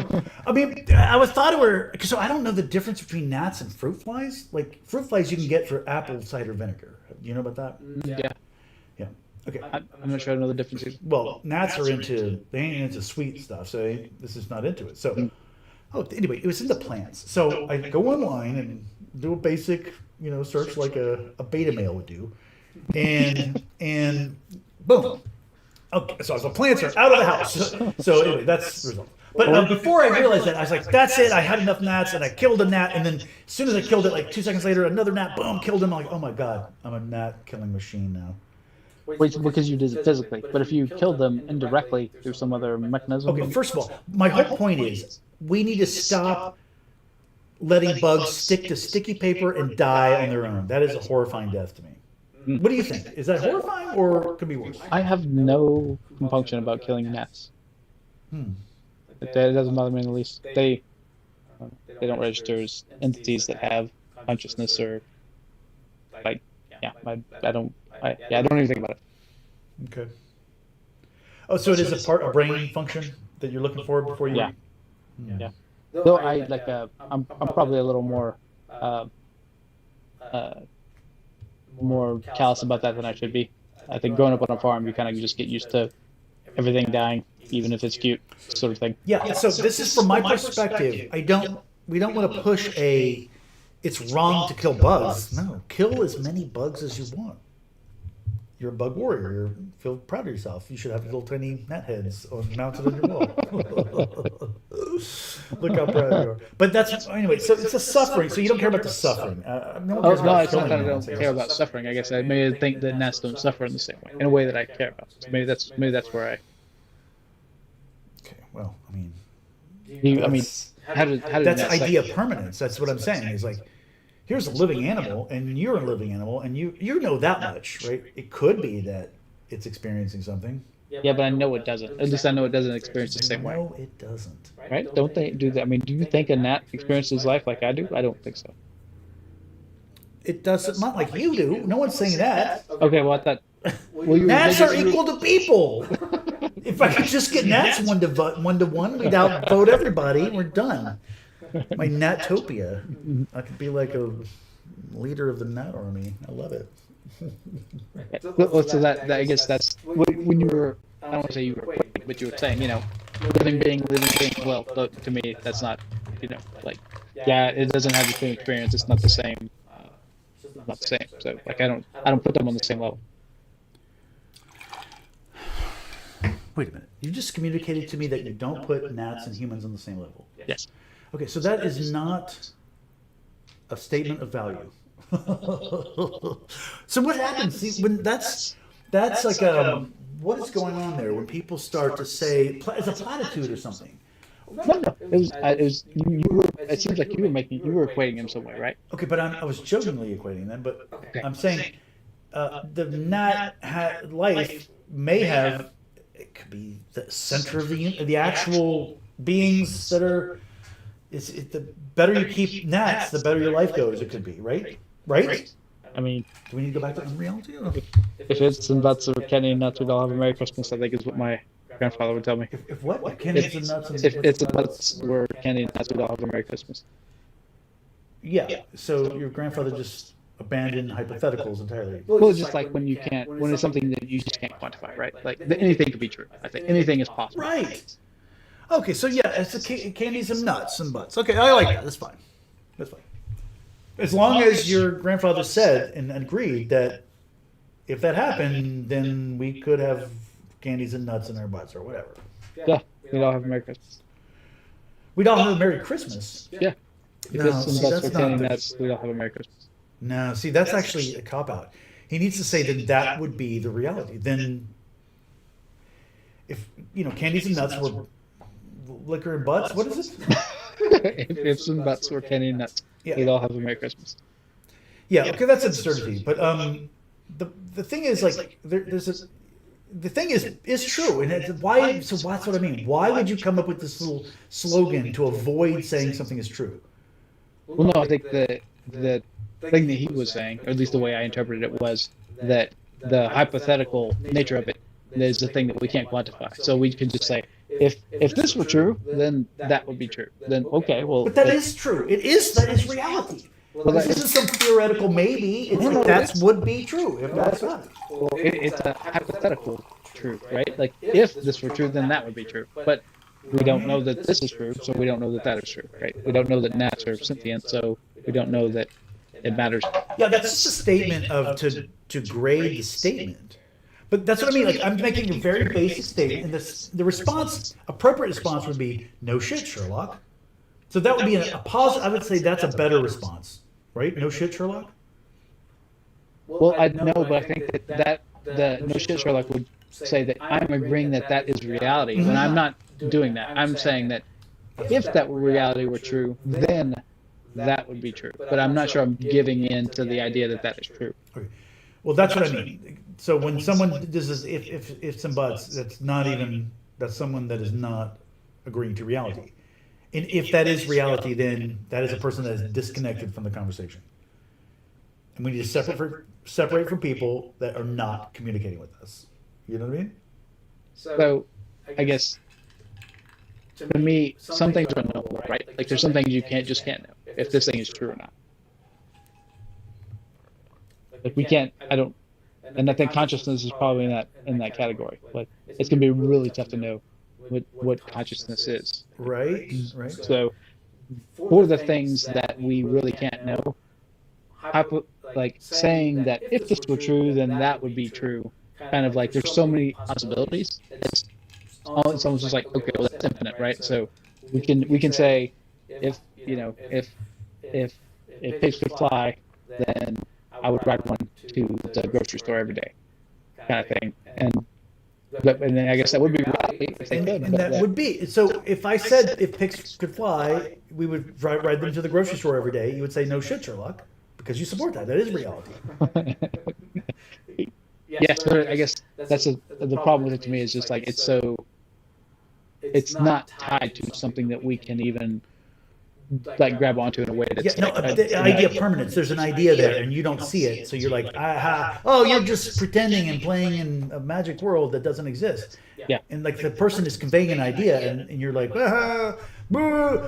S1: I mean, I thought it were, so I don't know the difference between gnats and fruit flies. Like fruit flies you can get for apple cider vinegar. Do you know about that?
S2: Yeah.
S1: Yeah. Okay.
S2: I'm not sure I know the difference either.
S1: Well, gnats are they ain't into sweet stuff, so this is not into it. So, anyway, it was into plants. So I go online and do a basic, search like a beta male would do, and boom. Okay, so the plants are out of the house. So anyway, that's the result. But before I realized that, I was like, that's it. I had enough gnats, and I killed a gnat. And then as soon as I killed it, like 2 seconds later, another gnat, boom, killed him. I'm like, oh my god, I'm a gnat killing machine now.
S2: Wait, because you did it physically. But if you killed them indirectly through some other mechanism.
S1: Okay, first of all, my whole point is we need to stop letting bugs stick to sticky paper and die on their own. That is a horrifying death to me. What do you think? Is that horrifying or could be worse?
S2: I have no compunction about killing gnats. It doesn't bother me in the least. They don't register as entities that have consciousness or I don't even think about it.
S1: Okay. Oh, so it is a brain function that you're looking for before you?
S2: Yeah. Though I'm probably a little more more callous about that than I should be. I think growing up on a farm, you kind of just get used to everything dying, even if it's cute, sort of thing.
S1: Yeah. So this is from my perspective. We don't want to push it's wrong to kill bugs. No, kill as many bugs as you want. You're a bug warrior. Feel proud of yourself. You should have little tiny gnat heads mounted on your wall. Look how proud you are. But that's anyway. So it's a suffering. So you don't care about the suffering.
S2: No, it's not that I don't care about suffering. I guess I may think that gnats don't suffer in the same way, in a way that I care about. So maybe that's where I.
S1: Okay. Well, I mean.
S2: How did
S1: that's the idea of permanence. That's what I'm saying. Is like, here's a living animal, and you're a living animal, and you know that much, right? It could be that it's experiencing something.
S2: Yeah, but I know it doesn't. At least I know it doesn't experience the same way.
S1: No, it doesn't.
S2: Right? Don't they do that? I mean, do you think a gnat experiences life like I do? I don't think so.
S1: It doesn't. Not like you do. No one's saying that.
S2: Okay, well I thought.
S1: Gnats are equal to people. If I could just get gnats one to one, we'd outvote everybody. We're done. My gnatopia. I could be like a leader of the gnat army. I love it.
S2: So that I guess that's when you were. I don't want to say you were, but you were saying, living being. Well, to me, that's not, it doesn't have the same experience. It's not the same. Not the same. So I don't put them on the same level.
S1: Wait a minute. You just communicated to me that you don't put gnats and humans on the same level.
S2: Yes.
S1: Okay, so that is not a statement of value. So what happens? See, when that's like what is going on there when people start to say it's a platitude or something?
S2: No, no. It was you were. It seems like you were equating him some way, right?
S1: Okay, but I was jokingly equating them, but
S2: Okay.
S1: I'm saying the life may have, it could be the center of the actual beings that are. The better you keep gnats, the better your life goes. It could be right.
S2: I mean,
S1: Do we need to go back to unreality? Or?
S2: if it's and butts or candy and nuts, we'd all have a Merry Christmas. I think is what my grandfather would tell me.
S1: If what? If candies and nuts and
S2: If it's and butts were candy and nuts, we'd all have a Merry Christmas.
S1: yeah. So your grandfather just abandoned hypotheticals entirely.
S2: Well, just like when it's something that you just can't quantify, right? Like anything could be true. I think anything is possible.
S1: Right. Okay, so yeah, it's candies and nuts and butts. Okay, I like that. That's fine. That's fine. As long as your grandfather said and agreed that if that happened, then we could have candies and nuts in our butts or whatever.
S2: Yeah, we'd all have a Merry Christmas.
S1: We'd all have a Merry Christmas.
S2: Yeah. If
S1: No,
S2: it's and
S1: see,
S2: butts
S1: that's
S2: were candy and
S1: not
S2: nuts, we'd all have a Merry Christmas.
S1: No, see, that's actually a cop out. He needs to say that that would be the reality. Then, if candies and nuts were liquor and butts, what is it?
S2: If ifs and buts were candy and nuts,
S1: Yeah.
S2: we'd all have a Merry Christmas.
S1: Yeah, okay, that's absurdity. But the thing is, like, the thing is true, and it's why. So that's what I mean. Why would you come up with this little slogan to avoid saying something is true?
S2: Well, no, I think the thing that he was saying, or at least the way I interpreted it, was that the hypothetical nature of it is the thing that we can't quantify. So we can just say, if this were true, then that would be true. Then okay, well.
S1: But that is true. That is reality.
S2: Well,
S1: This isn't some theoretical maybe. It's like that would be true if that's not.
S2: Well, it's a hypothetical true, right? Like if this were true, then that would be true. But we don't know that this is true, so we don't know that that is true, right? We don't know that gnats are sentient, so we don't know that it matters.
S1: Yeah, that's just a statement of to grade the statement. But that's what I mean. Like I'm making a very basic statement, and the appropriate response would be no shit, Sherlock. So that would be a positive. I would say that's a better response, right? No shit, Sherlock.
S2: Well, I know, but I think that the no shit Sherlock would say that I'm agreeing that that is reality. When I'm not doing that, I'm saying that if that reality were true, then that would be true. But I'm not sure I'm giving in to the idea that that is true.
S1: Okay. Well, that's what I mean. So when someone does this, if some buts, that's someone that is not agreeing to reality. And if that is reality, then that is a person that is disconnected from the conversation. And we need to separate from people that are not communicating with us. You know what I mean?
S2: So I guess to me, some things are unknowable, right? Like there's some things you can't know if this thing is true or not. Like we can't, and I think consciousness is probably in that category. Like it's gonna be really tough to know what consciousness is.
S1: Right.
S2: So for the things that we really can't know, like saying that if this were true, then that would be true. Kind of like there's so many possibilities. It's almost just like, okay, well that's infinite, right? So we can say if pigs could fly, then I would ride one to the grocery store every day, kind of thing. And then I guess that would be reality if they could.
S1: And that would be. So if I said if pigs could fly, we would ride them to the grocery store every day, you would say no shit, Sherlock, because you support that. That is reality.
S2: Yes, but I guess that's the problem with it to me is just like it's not tied to something that we can even like grab onto in a way that's
S1: the idea of permanence. There's an idea there, and you don't see it, so you're like, aha! Oh, you're just pretending and playing in a magic world that doesn't exist.
S2: Yeah.
S1: And like the person is conveying an idea, and you're like, aha! Boo,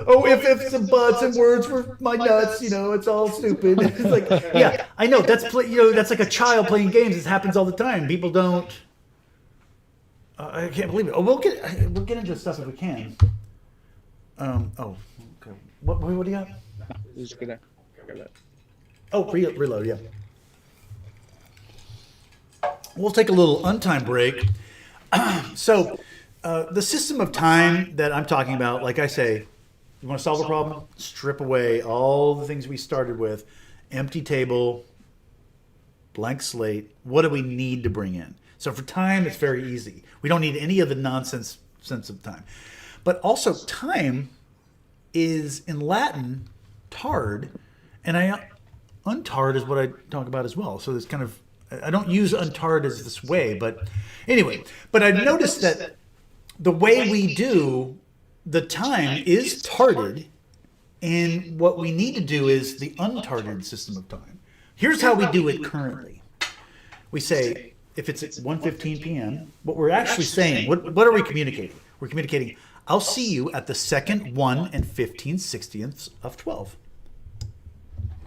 S1: oh, ifs and buts and words for my nuts. It's all stupid. It's like, yeah, I know. That's that's like a child playing games. This happens all the time. People don't. I can't believe it. Oh, we'll get into stuff if we can. Oh. Okay. What do you got?
S2: Just gonna grab that.
S1: Oh, reload, yeah. We'll take a little untimed break. So, the system of time that I'm talking about, like I say, you want to solve a problem? Strip away all the things we started with empty table, blank slate. What do we need to bring in? So for time, it's very easy. We don't need any of the nonsense sense of time. But also time is in Latin tard, and untard is what I talk about as well. So there's kind of, I don't use untard as this way, but anyway. But I've noticed that the way we do the time is tarded, and what we need to do is the untarded system of time. Here's how we do it currently. We say, if it's at 1:15 p.m., what we're actually saying, what are we communicating? We're communicating, I'll see you at the second 1 and 15/60ths of 12.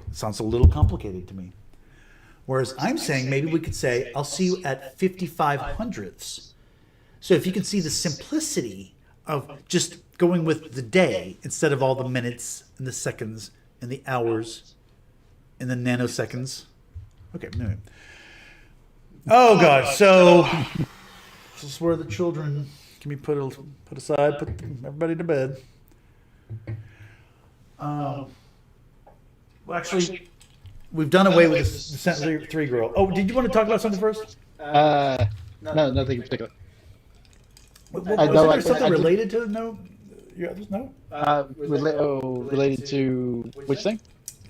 S1: It sounds a little complicated to me. Whereas I'm saying maybe we could say, I'll see you at 55/100ths. So if you can see the simplicity of just going with the day instead of all the minutes and the seconds and the hours and the nanoseconds. Okay, anyway. Oh gosh, so this is where the children can be put aside, put everybody to bed. Well, actually, we've done away with the Sent 3 girl. Oh, did you want to talk about something first?
S2: No, nothing in particular.
S1: Was there something related to your others? No?
S2: Related to which thing?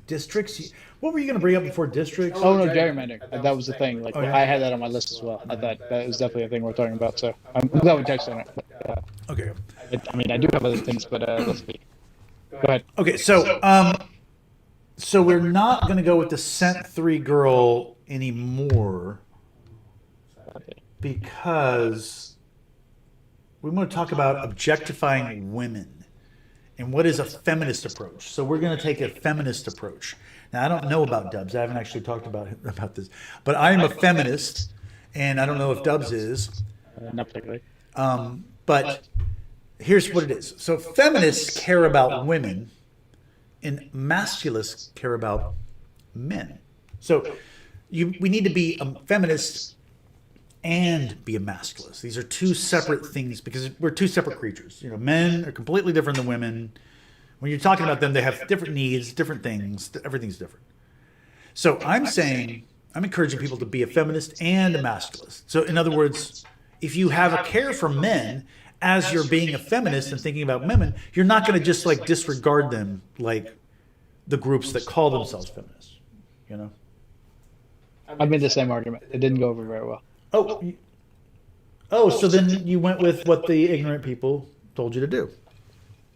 S1: Districts? What were you going to bring up before districts?
S2: Oh no, gerrymandering. That was the thing. Like,
S1: yeah.
S2: I had that on my list as well. I thought that was definitely a thing we're talking about. So I'm glad we touched on it. But,
S1: Okay.
S2: I mean, I do have other things, but let's see. Go ahead.
S1: Okay, so we're not going to go with the Sent 3 girl anymore because we want to talk about objectifying women and what is a feminist approach. So we're going to take a feminist approach. Now, I don't know about Dubs. I haven't actually talked about this, but I am a feminist, and I don't know if Dubs is.
S2: Not particularly.
S1: But here's what it is. So feminists care about women, and masculists care about men. So we need to be a feminist and be a masculist. These are two separate things because we're two separate creatures. You know, men are completely different than women. When you're talking about them, they have different needs, different things. Everything's different. So I'm encouraging people to be a feminist and a masculist. So in other words, if you have a care for men as you're being a feminist and thinking about women, you're not going to just like disregard them like the groups that call themselves feminists, you know?
S2: I made the same argument. It didn't go over very well.
S1: So then you went with what the ignorant people told you to do.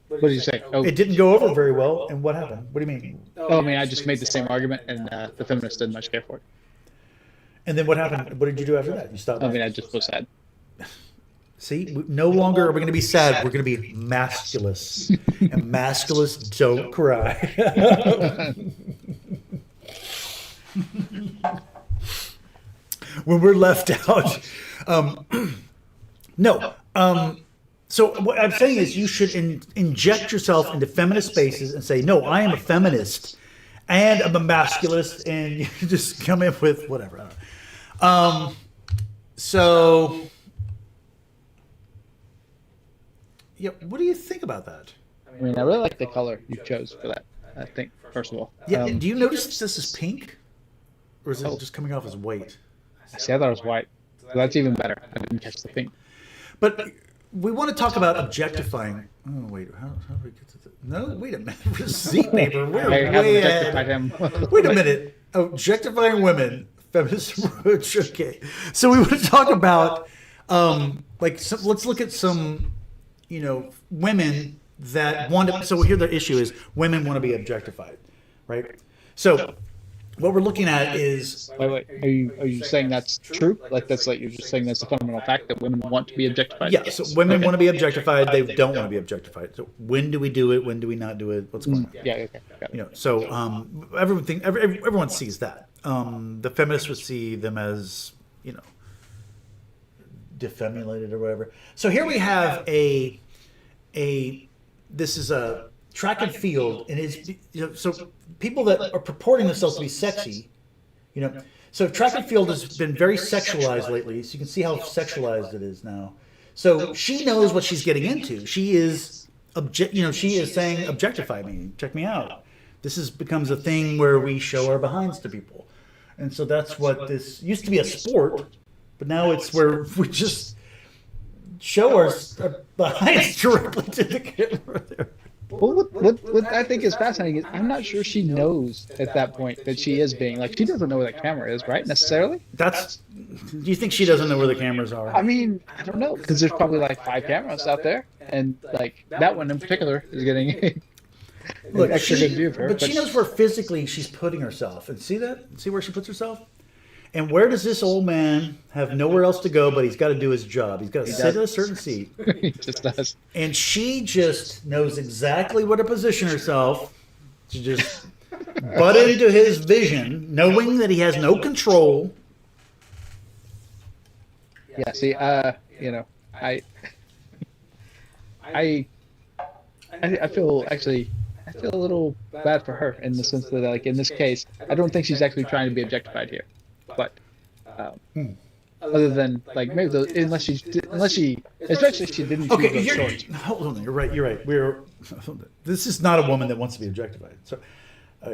S2: What did you say? Oh,
S1: It didn't go over very well, and what happened? What do you mean?
S2: I mean, I just made the same argument, and the feminists didn't much care for it.
S1: And then what happened? What did you do after that? You stopped?
S2: I mean, I just was sad.
S1: See, no longer are we going to be sad. We're going to be masculous. And masculists don't cry. When we're left out. So what I'm saying is you should inject yourself into feminist spaces and say, no, I am a feminist and I'm a masculist, and you just come in with whatever. I don't know. Yeah, what do you think about that?
S2: I mean, I really like the color you chose for that. I think, first of all.
S1: Yeah, do you notice this is pink? Or is it just coming off as white?
S2: See, I thought it was white. So that's even better. I didn't catch the pink.
S1: But we want to talk about objectifying. Oh, wait. How do we get to this? No, wait a minute. Receipt paper. We're
S2: I haven't
S1: way
S2: objectified
S1: ahead.
S2: him.
S1: Wait a minute. Objectifying women. Feminist approach. Okay. So we want to talk about, let's look at some, women that want to. So here the issue is women want to be objectified, right? So what we're looking at is.
S2: Wait. Are you saying that's true? You're just saying that's a fundamental fact that women want to be objectified?
S1: Yeah. So women want to be objectified. They don't want to be objectified. So when do we do it? When do we not do it? What's going on?
S2: Yeah. Okay. Got it.
S1: So everyone sees that. The feminists would see them as defemulated or whatever. So here we have this is a track and field, and it's so people that are purporting themselves to be sexy, so track and field has been very sexualized lately, so you can see how sexualized it is now. So she knows what she's getting into. She is she is saying, objectify me, check me out. becomes a thing where we show our behinds to people. And so that's what this used to be, a sport, but now it's where we just show our behinds directly to the camera there.
S2: Well, what I think is fascinating is I'm not sure she knows at that point that she is being, like, she doesn't know where the camera is, right? Necessarily?
S1: Do you think she doesn't know where the cameras are?
S2: I mean, I don't know, because there's probably like 5 cameras out there, and like that one in particular is getting an extra good view of her.
S1: But she knows where physically she's putting herself. And see that? See where she puts herself? And where does this old man have nowhere else to go, but he's got to do his job? He's got to sit in a certain seat.
S2: He just does.
S1: And she just knows exactly where to position herself to just butt into his vision, knowing that he has no control.
S2: Yeah, see, you know, I feel a little bad for her in the sense that, like, in this case, I don't think she's actually trying to be objectified here. But other than, like, maybe unless she, especially if she didn't choose those shorts.
S1: Hold on, you're right. This is not a woman that wants to be objectified. So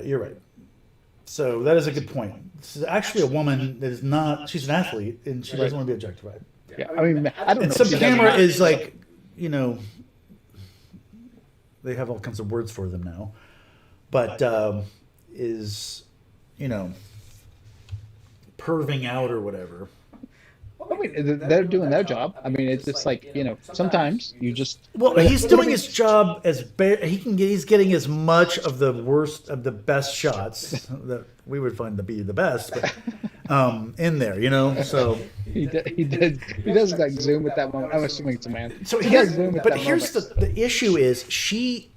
S1: you're right. So that is a good point. This is actually a woman that is not. She's an athlete and she doesn't want to be objectified.
S2: Yeah, I mean, I don't know.
S1: And some camera is like, you know, they have all kinds of words for them now, but is, you know, perving out or whatever.
S2: I mean, they're doing their job. I mean, it's just like, you know, sometimes you just.
S1: Well, he's doing his job he's getting as much of the worst of the best shots that we would find to be the best, but in there, you know. So
S2: he does like zoom at that moment. I'm assuming it's a man.
S1: So
S2: here's
S1: the issue is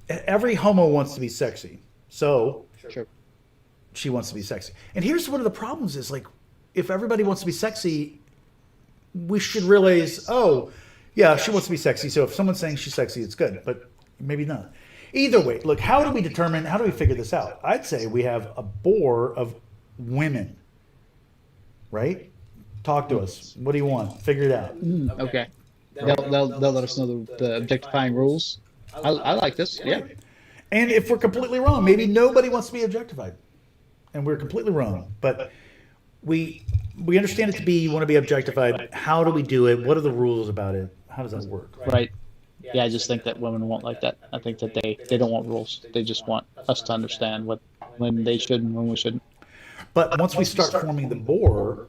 S1: every homo wants to be sexy, so
S2: sure.
S1: She wants to be sexy. And here's one of the problems is, like, if everybody wants to be sexy, we should realize, oh, yeah, she wants to be sexy. So if someone's saying she's sexy, it's good, but maybe not. Either way, look, how do we figure this out? I'd say we have a boar of women, right? Talk to us. What do you want? Figure it out.
S2: Okay. They'll let us know the objectifying rules. I like this. Yeah.
S1: And if we're completely wrong, maybe nobody wants to be objectified, and we're completely wrong. But we understand it to be, you want to be objectified. How do we do it? What are the rules about it? How does that work?
S2: Right. Yeah, I just think that women won't like that. I think that they don't want rules. They just want us to understand when they should and when we shouldn't.
S1: But once we start forming the boar,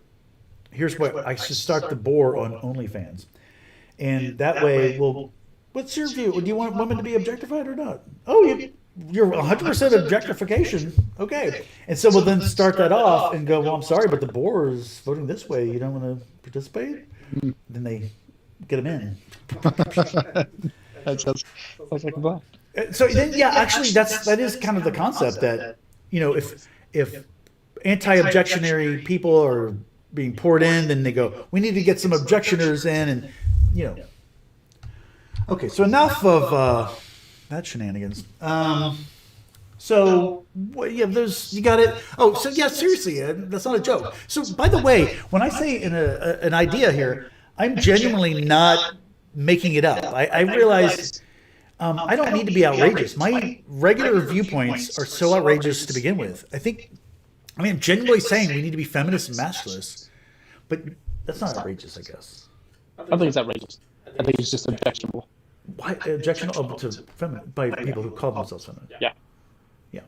S1: here's what I should start the boar on OnlyFans, and that way what's your view? Do you want women to be objectified or not? Oh, you're 100% objectification. Okay. And so we'll then start that off and go, well, I'm sorry, but the boar is voting this way. You don't want to participate? Then they get them in.
S2: That sounds like a plan.
S1: So then, yeah, actually, that is kind of the concept that, you know, if anti-objectionary people are being poured in, then they go, we need to get some objectioners in, and, you know. Okay, so enough of that shenanigans. So yeah, you got it. Oh, so yeah, seriously, that's not a joke. So by the way, when I say an idea here, I'm genuinely not making it up. I realize I don't need to be outrageous. My regular viewpoints are so outrageous to begin with. I'm genuinely saying we need to be feminist and masculist, but that's not outrageous, I guess.
S2: I don't think it's outrageous. I think it's just objectionable.
S1: Why objectionable to feminine by people who call themselves feminine?
S2: Yeah.
S1: Yeah.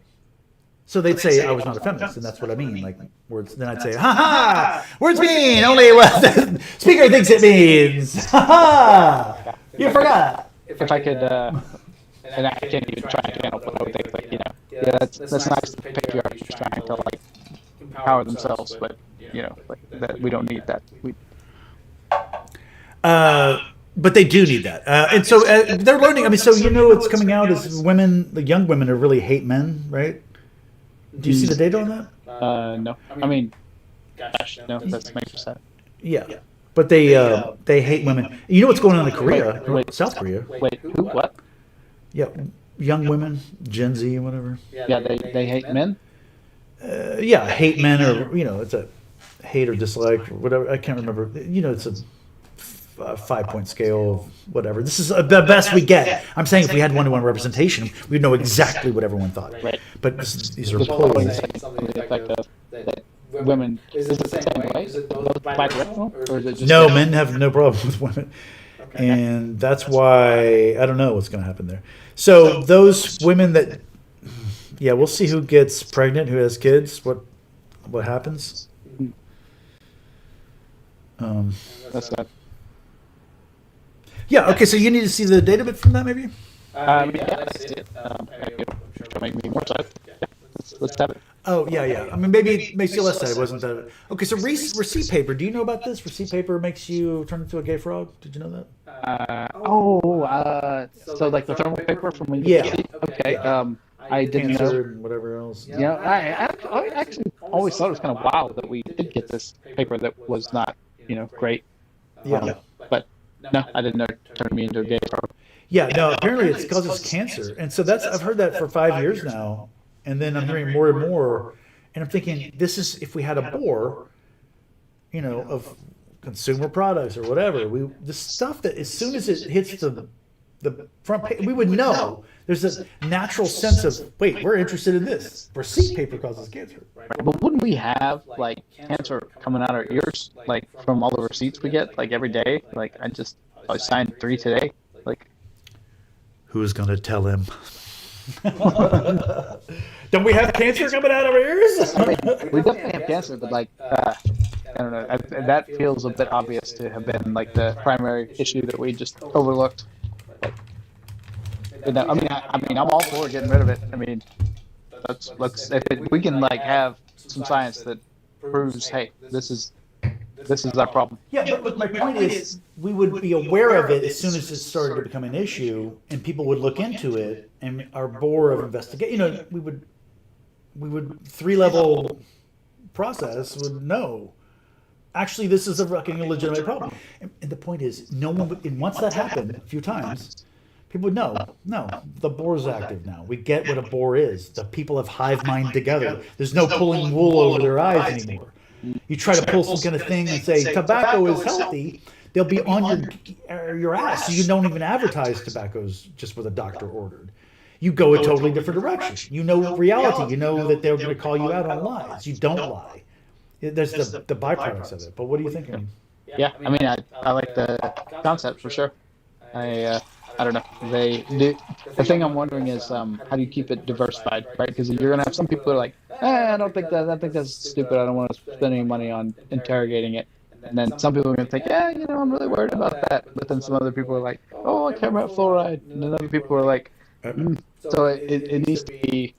S1: So they'd say I was not a feminist, and that's what I mean. Like words. Then I'd say, ha ha, words mean only what the speaker thinks it means. Ha ha. You forgot.
S2: If I could, and I can't even try to handle what I would think, but, you know, yeah, that's nice. The patriarchy is trying to, like, empower themselves, but, you know, like, that we don't need that.
S1: But they do need that, and so they're learning. I mean, so you know, what's coming out is the young women, are really hate men, right? Do you see the data on that?
S2: No. I mean, gosh, no. That's makes me sad.
S1: Yeah, but they hate women. You know what's going on in Korea, South Korea?
S2: Wait, who? What?
S1: Yeah, young women, Gen Z, whatever.
S2: Yeah, they hate men.
S1: Yeah, hate men, or, you know, it's a hate or dislike or whatever. I can't remember. You know, it's 5-point scale of whatever. This is the best we get. I'm saying if we had one-to-one representation, we'd know exactly what everyone thought.
S2: Right.
S1: But these are
S2: Just
S1: polls.
S2: something to the effect of that women, is it the same way? Is it both bi-directional, or is it just...
S1: No, men have no problem with women. And that's why I don't know what's going to happen there. So those women that, yeah, we'll see who gets pregnant, who has kids, what happens.
S2: That's that.
S1: Yeah. Okay. So you need to see the data bit from that, maybe.
S2: Yeah, I see it. Sure, make me more sad. Yeah, let's have it.
S1: Oh yeah. I mean, maybe it makes you less sad. Wasn't that okay? So receipt paper. Do you know about this? Receipt paper makes you turn into a gay frog. Did you know that?
S2: So like the thermal paper from when
S1: Yeah.
S2: Okay. I didn't
S1: Cancer
S2: know.
S1: and whatever else.
S2: Yeah, I actually always thought it was kind of wild that we did get this paper that was not, great.
S1: Yeah.
S2: But no, I didn't know it turned me into a gay frog.
S1: Yeah. No. Apparently, it's causes cancer, and so I've heard that for 5 years now, and then I'm hearing more and more, and I'm thinking this is if we had a bore, of consumer products or whatever. The stuff that as soon as it hits the front page, we would know. There's this natural sense of, wait, we're interested in this. Receipt paper causes cancer.
S2: Right. But wouldn't we have like cancer coming out our ears, like from all the receipts we get, like every day? Like I signed 3 today. Like,
S1: who's gonna tell him? Don't we have cancer coming out of our ears?
S2: I mean, we definitely have cancer, but like, I don't know. That feels a bit obvious to have been like the primary issue that we just overlooked. But no, I mean, I'm all for getting rid of it. I mean, we can like have some science that proves, hey, this is our problem.
S1: Yeah, but my point is, we would be aware of it as soon as it started to become an issue, and people would look into it, and our board of investigation, we would 3-level process would know. Actually, this is a fucking legitimate problem. And the point is, no one would, and once that happened a few times, people would know, no, the bore's active now. We get what a bore is. The people have hive mind together. There's no pulling wool over their eyes anymore. You try to pull some kind of thing and say tobacco is healthy, they'll be on your ass. So you don't even advertise tobacco's just what a doctor ordered. You go a totally different direction. You know reality. You know that they're going to call you out on lies. You don't lie. There's the byproducts of it. But what are you thinking?
S2: Yeah, I mean, I like the concept for sure. I don't know. The thing I'm wondering is how do you keep it diversified, right? Because you're gonna have some people who are like, I don't think that's stupid. I don't want to spend any money on interrogating it. And then some people are gonna think, I'm really worried about that. But then some other people are like, oh, I care about fluoride. And then other people are like, So it needs to be,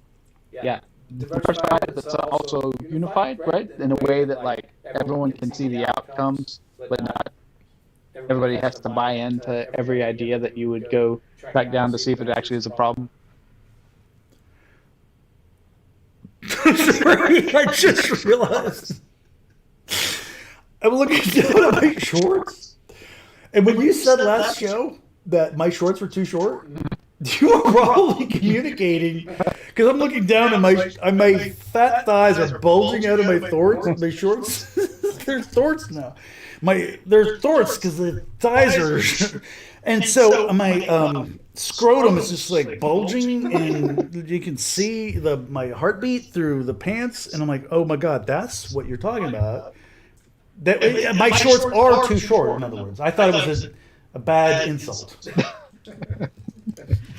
S2: diversified, but also unified, right? In a way that like everyone can see the outcomes, but not everybody has to buy into every idea that you would go track down to see if it actually is a problem.
S1: I just realized I'm looking down at my shorts, and when you said last show that my shorts were too short, you were probably communicating because I'm looking down and my fat thighs are bulging out of my shorts. They're thorts now. They're thorts because the thighs are, and so my scrotum is just like bulging, and you can see my heartbeat through the pants, and I'm like, oh my god, that's what you're talking about. My shorts are too short. In other words, I thought it was a bad insult.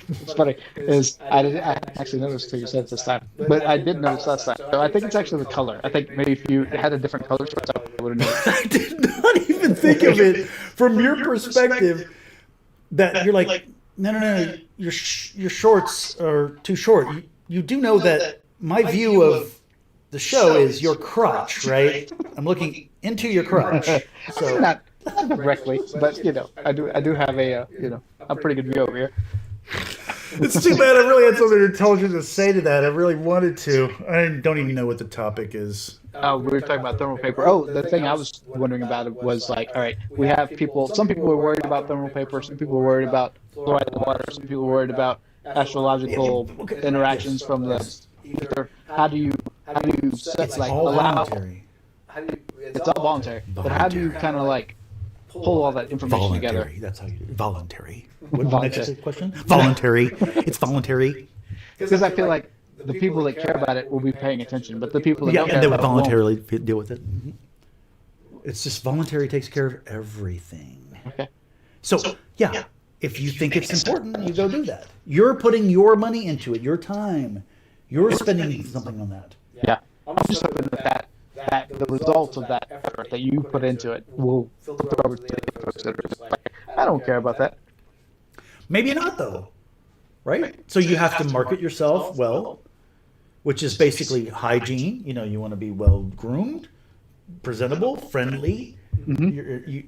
S2: It's funny, I actually noticed what you said this time, but I did notice last time. So I think it's actually the color. I think maybe if you had a different color shorts, I would have noticed.
S1: I did not even think of it from your perspective that you're like, no, your shorts are too short. You do know that my view of the show is your crotch, right? I'm looking into your crotch. So
S2: not directly, but I do have a pretty good view over here.
S1: It's too bad I really had something intelligent to say to that. I really wanted to. I don't even know what the topic is.
S2: We were talking about thermal paper. Oh, the thing I was wondering about it was like, all right, we have some people were worried about thermal paper, some people were worried about fluoride in the water, some people were worried about astrological interactions from the ether. How do you set,
S1: It's
S2: like
S1: all
S2: allow?
S1: voluntary.
S2: It's all voluntary, but how do you kind of like pull all that information together.
S1: Voluntary. That's how you do it. Voluntary.
S2: Voluntary.
S1: Next question? Voluntary. It's voluntary.
S2: Because I feel like the people that care about it will be paying attention, but the people that
S1: Yeah,
S2: don't care
S1: and they would
S2: about it won't.
S1: voluntarily deal with it. It's just voluntary takes care of everything.
S2: Okay.
S1: So, yeah, if you think it's important, you go do that. You're putting your money into it, your time. You're spending something on that.
S2: Yeah. I'm just hoping that the results of that effort that you put into it will filter over to the other folks that are just like, I don't care about that.
S1: Maybe not, though. Right? So you have to market yourself well, which is basically hygiene. You know, you want to be well groomed, presentable, friendly.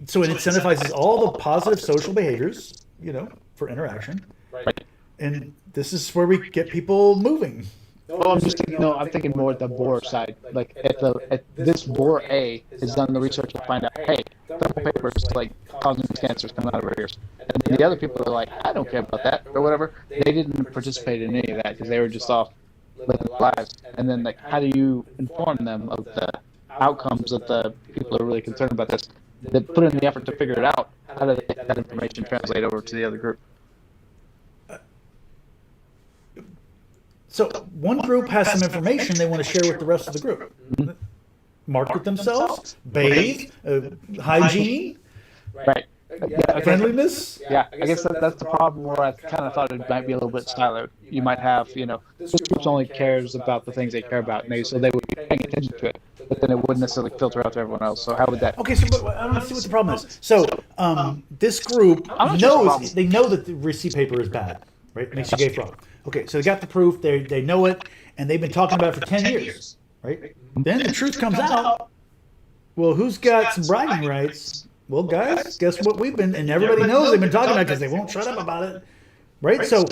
S1: So it incentivizes all the positive social behaviors, you know, for interaction.
S2: Right.
S1: And this is where we get people moving.
S2: Well, I'm just thinking, I'm thinking more at the boar side. Like at this boar A has done the research to find out, hey, the paper is like causing cancers coming out of our ears. And the other people are like, I don't care about that or whatever. They didn't participate in any of that because they were just off living their lives. And then like, how do you inform them of the outcomes that the people are really concerned about this? They put in the effort to figure it out. How do they, that information translate over to the other group?
S1: So one group has some information they want to share with the rest of the group. Market themselves, bathe, hygiene,
S2: Right. Yeah,
S1: friendliness.
S2: Yeah, I guess that's the problem where I kind of thought it might be a little bit siloed. You might have, you know, this group only cares about the things they care about, and so they would be paying attention to it, but then it wouldn't necessarily filter out to everyone else. So how would that?
S1: Okay, so but I don't see what the problem is. So this group knows, they know that the receipt paper is bad, right? It makes you gay frog. Okay, so they got the proof, they know it, and they've been talking about it for 10 years, right? Then the truth comes out. Well, who's got some bragging rights? Well, guys, guess what we've been, and everybody knows they've been talking about it because they won't shut up about it, right? So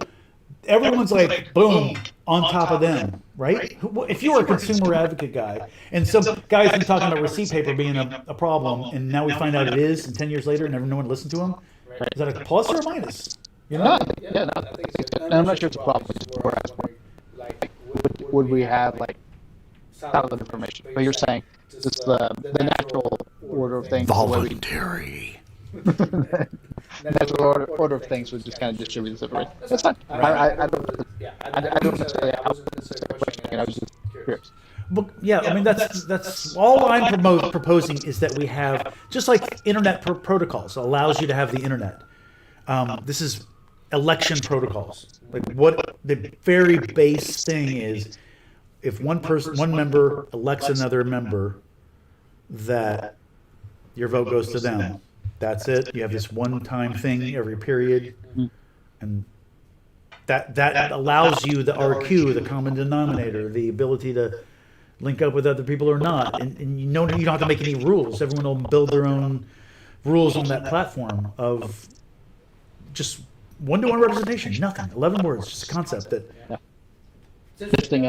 S1: everyone's like, boom, on top of them, right? If you're a consumer advocate guy, and some guy's been talking about receipt paper being a problem, and now we find out it is, and 10 years later, and no one listened to him, is that a plus or a minus? You know?
S2: Yeah, no, I'm not sure it's a problem. It's just more asking, like, would we have like solid information? But you're saying just the natural order of things.
S1: Voluntary.
S2: Natural order of things would just kind of distribute this information. That's fine. I don't necessarily have a question. I was just curious.
S1: But yeah, I mean that's all I'm proposing is that we have just like internet protocols allows you to have the internet. This is election protocols. Like what the very base thing is, if one member elects another member, that your vote goes to them. That's it. You have this one-time thing every period, and that allows you the RQ, the common denominator, the ability to link up with other people or not, and you don't have to make any rules. Everyone will build their own rules on that platform of just one-to-one representation. Nothing. 11 words. Just a concept that.
S2: Yeah. It's interesting.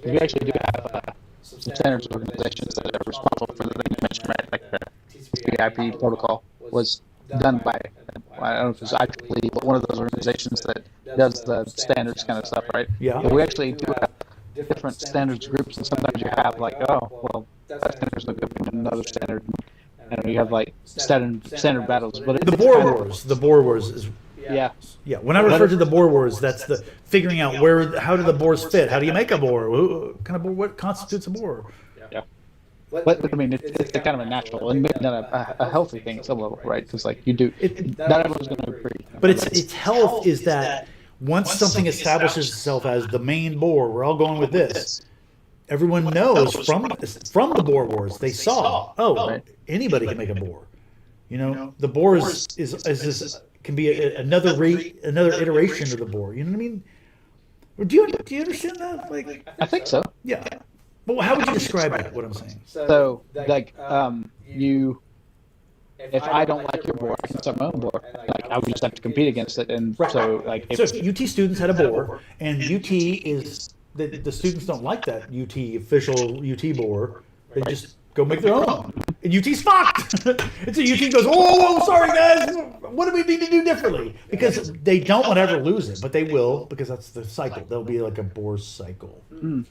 S2: We actually do have some standards organizations that are responsible for the thing you mentioned, right? Like the TCP/IP protocol was done by, I don't know if it's IEEE, but one of those organizations that does the standards kind of stuff, right?
S1: Yeah.
S2: But we actually do have different standards groups, and sometimes you have like, oh, well, that standard's no good, but another standard, and you have like standard battles. But
S1: The Boer Wars is.
S2: Yeah.
S1: Yeah. When I refer to the Boer Wars, that's the figuring out how do the boars fit? How do you make a boar? What kind of boar? What constitutes a boar?
S2: Yeah. But I mean, it's kind of a natural and maybe not a healthy thing at some level, right? Because like you do, not everyone's going to agree.
S1: But its health is that once something establishes itself as the main boar, we're all going with this. Everyone knows from the Boer Wars they saw. Oh, anybody can make a boar. You know, the boar is this. Can be another iteration of the boar. You know what I mean? Do you understand that? Like,
S2: I think so.
S1: Yeah. But how would you describe that? What I'm saying?
S2: So like you, if I don't like your boar, I can start my own boar. Like I would just have to compete against it, and so like
S1: if UT students had a boar, and UT is the students don't like that UT official UT boar, they just go make their own. And UT's fucked. And so UT goes, whoa, sorry guys, what do we need to do differently? Because they don't want to ever lose it, but they will, because that's the cycle. There'll be like a boar cycle.
S2: You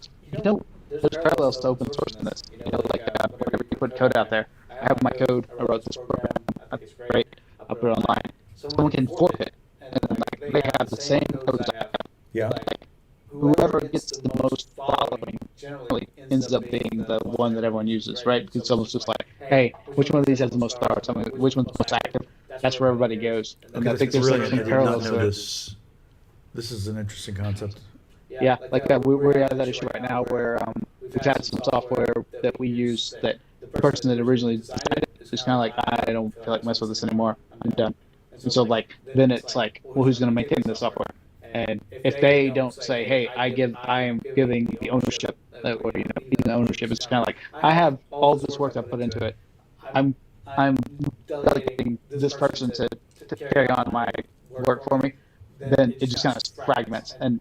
S2: know, there's parallels to open source in this. You know, like whenever you put code out there, I have my code, I wrote this program, I great. I'll put it online. Someone can fork it, and like they have the same code as I have.
S1: Yeah.
S2: Like, whoever gets the most following generally ends up being the one that everyone uses, right? Because someone's just like, hey, which one of these has the most stars? I mean, which one's most active? That's where everybody goes. And
S1: Okay,
S2: I think
S1: that's
S2: there's
S1: brilliant.
S2: some
S1: I did not
S2: parallels
S1: know
S2: there.
S1: this. This is an interesting concept.
S2: Yeah, like we're at that issue right now where we've had some software that we use that the person that originally designed it is kind of like, I don't feel like messing with this anymore. I'm done. And so like then it's like, well, who's going to maintain this software? And if they don't say, hey, I am giving the ownership, or giving the ownership, it's kind of like, I have all this work I put into it. I'm delegating this person to carry on my work for me. Then it just kind of fragments, and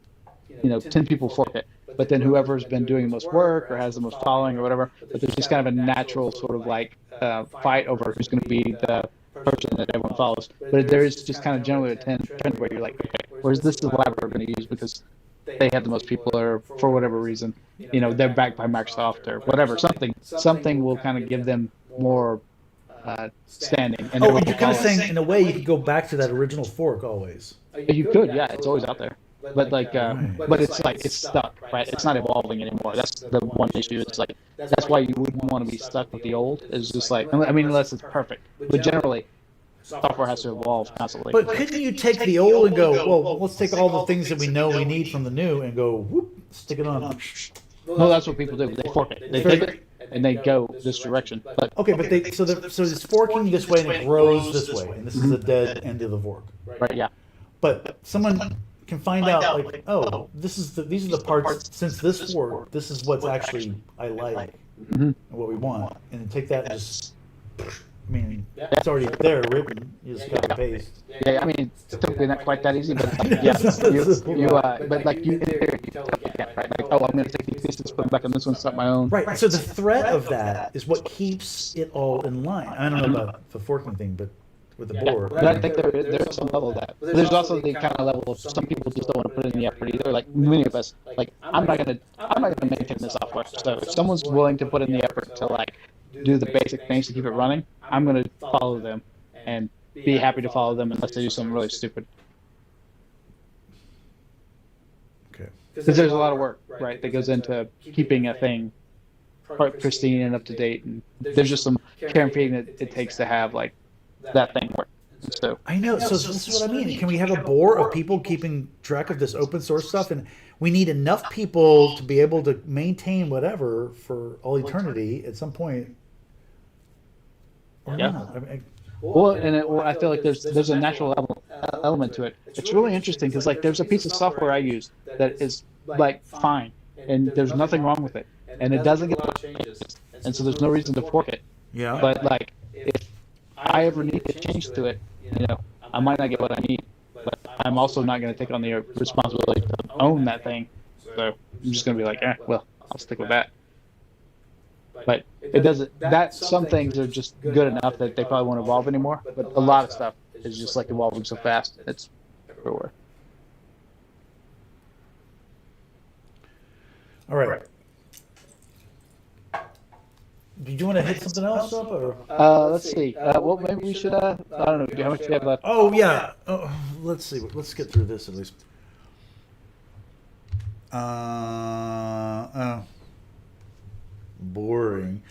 S2: 10 people fork it. But then whoever's been doing the most work or has the most following or whatever, but there's just kind of a natural sort of like fight over who's going to be the person that everyone follows. But there is just kind of generally a trend where you're like, okay, where's this the lab we're going to use because they have the most people, or for whatever reason, they're backed by Microsoft or whatever. Something will kind of give them more standing. And
S1: Oh, and you're kind of saying, in a way, you could go back to that original fork always.
S2: you could, yeah, it's always out there. But like, but it's like it's stuck, right? It's not evolving anymore. That's the one issue. It's like that's why you wouldn't want to be stuck with the old. It's just like, I mean, unless it's perfect. But generally, software has to evolve constantly.
S1: But couldn't you take the old and go, well, let's take all the things that we know we need from the new and go, whoop, stick it on.
S2: No, that's what people do. They fork it. They take it and they go this direction. But
S1: Okay, but so it's forking this way and it grows this way, and this is the dead end of the fork.
S2: right, yeah.
S1: But someone can find out, like, oh, these are the parts, since this fork, this is what's actually I like and what we want, and then take that and just, I mean, it's already there written. You just got to paste.
S2: Yeah, I mean, it's typically not quite that easy, but like, yeah, but like you totally can't, right? Like, oh, I'm going to take these pieces, put them back on this one, start my own.
S1: Right. So the threat of that is what keeps it all in line. I don't know about the forking thing, but with the board.
S2: But I think there's some level of that. But there's also the kind of level of some people just don't want to put in the effort either. Like many of us, like I'm not gonna maintain this software. So if someone's willing to put in the effort to like do the basic things to keep it running, I'm gonna follow them and be happy to follow them unless they do something really stupid.
S1: Okay.
S2: Because there's a lot of work, right, that goes into keeping a thing pristine and up to date, and there's just some care and feeding that it takes to have like that thing work. So
S1: I know. So this is what I mean. Can we have a board of people keeping track of this open source stuff? And we need enough people to be able to maintain whatever for all eternity at some point. Or
S2: Yeah.
S1: not. I mean,
S2: well, I feel like there's a natural element to it. It's really interesting because like there's a piece of software I use that is like fine, and there's nothing wrong with it, and it doesn't get a lot of changes, and so there's no reason to fork it.
S1: yeah.
S2: But like if I ever need to change to it, I might not get what I need, but I'm also not going to take on the responsibility to own that thing. So I'm just going to be like, well, I'll stick with that. But it doesn't. Some things are just good enough that they probably won't evolve anymore. But a lot of stuff is just like evolving so fast. It's everywhere.
S1: All right. Did you want to hit something else up, or?
S2: Let's see. Well, maybe we should. I don't know. How much do you have left?
S1: Oh yeah. Oh, let's see. Let's get through this at least. Boring.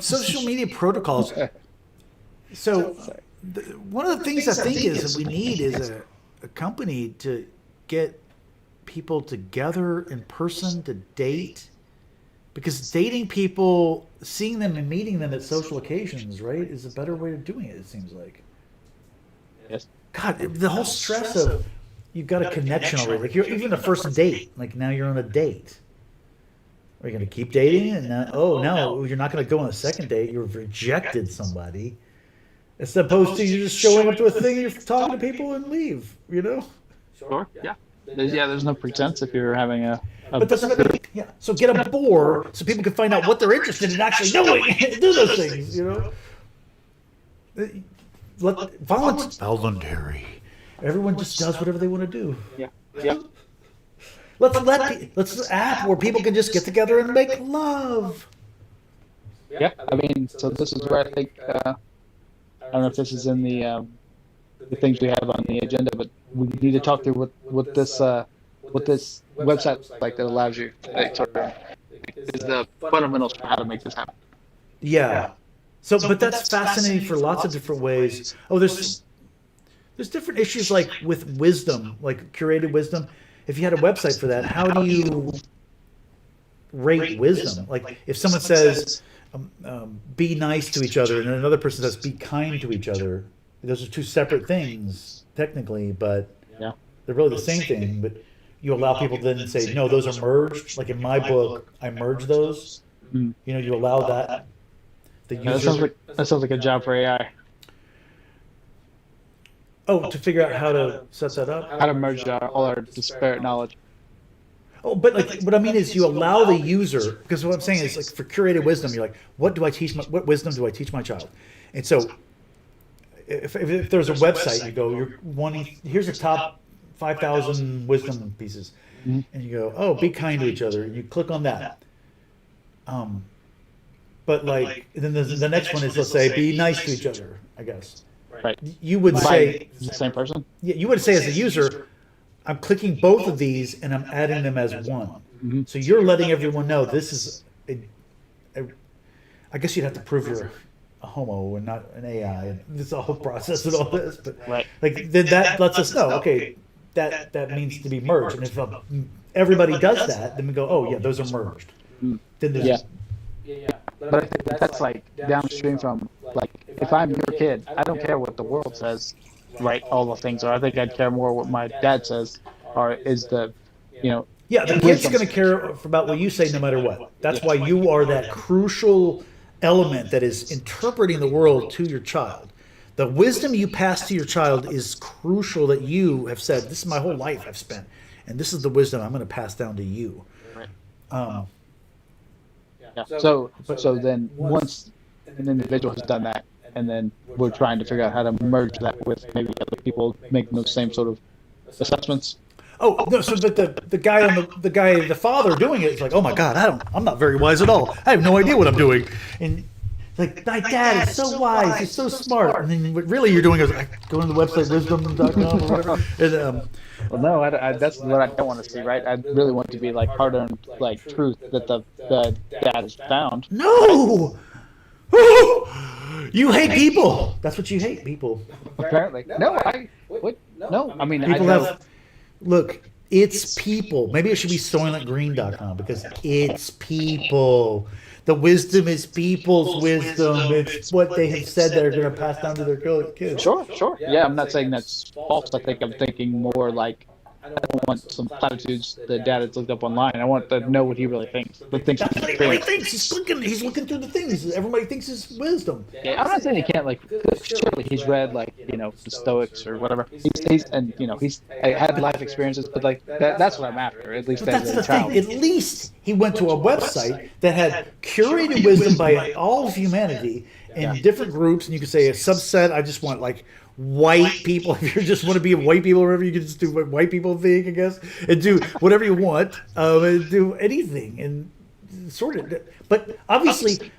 S1: Social media protocols. So, one of the things I think is that we need is a company to get people together in person to date, because dating people, seeing them and meeting them at social occasions, right, is a better way of doing it. It seems like.
S2: Yes.
S1: God, the whole stress of you've got a connection already. Like you're even a first date. Like now you're on a date. Are you going to keep dating? And now, no, you're not going to go on a second date. You've rejected somebody. As opposed to you just showing up to a thing, you're talking to people and leave.
S2: Sure. Yeah. There's no pretense if you're having a.
S1: But that's what I mean. Yeah. So get a board so people can find out what they're interested in actually doing. Do those things. Voluntary. Everyone just does whatever they want to do.
S2: Yeah.
S1: Let's an app where people can just get together and make love.
S2: Yeah. I mean, so this is where I think I don't know if this is in the things we have on the agenda, but we need to talk through what this website like that allows you like, sort of is the fundamentals for how to make this happen.
S1: Yeah. So, but that's fascinating for lots of different ways. Oh, there's different issues like with wisdom, like curated wisdom. If you had a website for that, how do you rate wisdom? Like if someone says, be nice to each other, and another person says, be kind to each other, those are two separate things technically, but
S2: Yeah.
S1: they're really the same thing. But you allow people to then say, no, those are merged. Like in my book, I merge those.
S2: Mm.
S1: You know, you allow that. The
S2: Yeah,
S1: user.
S2: that sounds like a job for AI.
S1: Oh, to figure out how to set that up.
S2: How to merge all our disparate knowledge.
S1: Oh, but like what I mean is you allow the user, because what I'm saying is like for curated wisdom, you're like, what wisdom do I teach my child? And so if there's a website, you go, you're wanting, here's the top 5,000 wisdom pieces,
S2: Mhm.
S1: and you go, oh, be kind to each other, and you click on that. But like then the next one is, let's say, be nice to each other, I guess.
S2: Right.
S1: You would
S2: By
S1: say,
S2: the same person.
S1: yeah, you would say as a user, I'm clicking both of these and I'm adding them as one.
S2: Mhm.
S1: So you're letting everyone know this is I guess you'd have to prove you're a homo and not an AI. And this whole process and all this, but
S2: Right.
S1: like then that lets us know, okay, that means to be merged. And if everybody does that, then we go, oh yeah, those are merged.
S2: Mm.
S1: Then there's
S2: Yeah.
S3: Yeah.
S2: But I think that's like downstream from like if I'm your kid, I don't care what the world says, right? All the things are. I think I'd care more what my dad says, or is the, you know.
S1: yeah, the kid's
S2: wisdom.
S1: going to care about what you say no matter what. That's why you are that crucial element that is interpreting the world to your child. The wisdom you pass to your child is crucial, that you have said, this is my whole life I've spent, and this is the wisdom I'm going to pass down to you.
S2: Yeah. So then once an individual has done that, and then we're trying to figure out how to merge that with maybe other people making those same sort of assessments.
S1: Oh no! So that the father doing it is like, oh my God, I'm not very wise at all. I have no idea what I'm doing. And like, my dad is so wise, he's so smart. And then what really you're doing is like, go to the website wisdom.com or whatever. And,
S2: Well, no, that's what I don't want to see, right? I really want it to be like hard-earned, like truth that the dad has found.
S1: no, you hate people. That's what you hate, people.
S2: Apparently, no. I mean,
S1: People
S2: I know.
S1: have. Look, it's people. Maybe it should be soylentgreen.com because it's people. The wisdom is people's wisdom. It's what they have said they're going to pass down to their kids.
S2: Sure. Yeah, I'm not saying that's false. I think I'm thinking more like I don't want some platitudes the dad has looked up online. I want to know what he really thinks. But thinks
S1: That's what he really thinks. He's looking through the things. Everybody thinks it's wisdom.
S2: Yeah, I'm not saying he can't like. Surely he's read like the Stoics or whatever. He's had life experiences, but like that's what I'm after. At least
S1: But
S2: as
S1: that's
S2: a
S1: the
S2: child.
S1: thing. At least he went to a website that had curated wisdom by all of humanity in different groups, and you could say a subset. I just want like white people. If you just want to be white people or whatever, you can just do what white people think, I guess, and do whatever you want, and do anything and sort of. But obviously,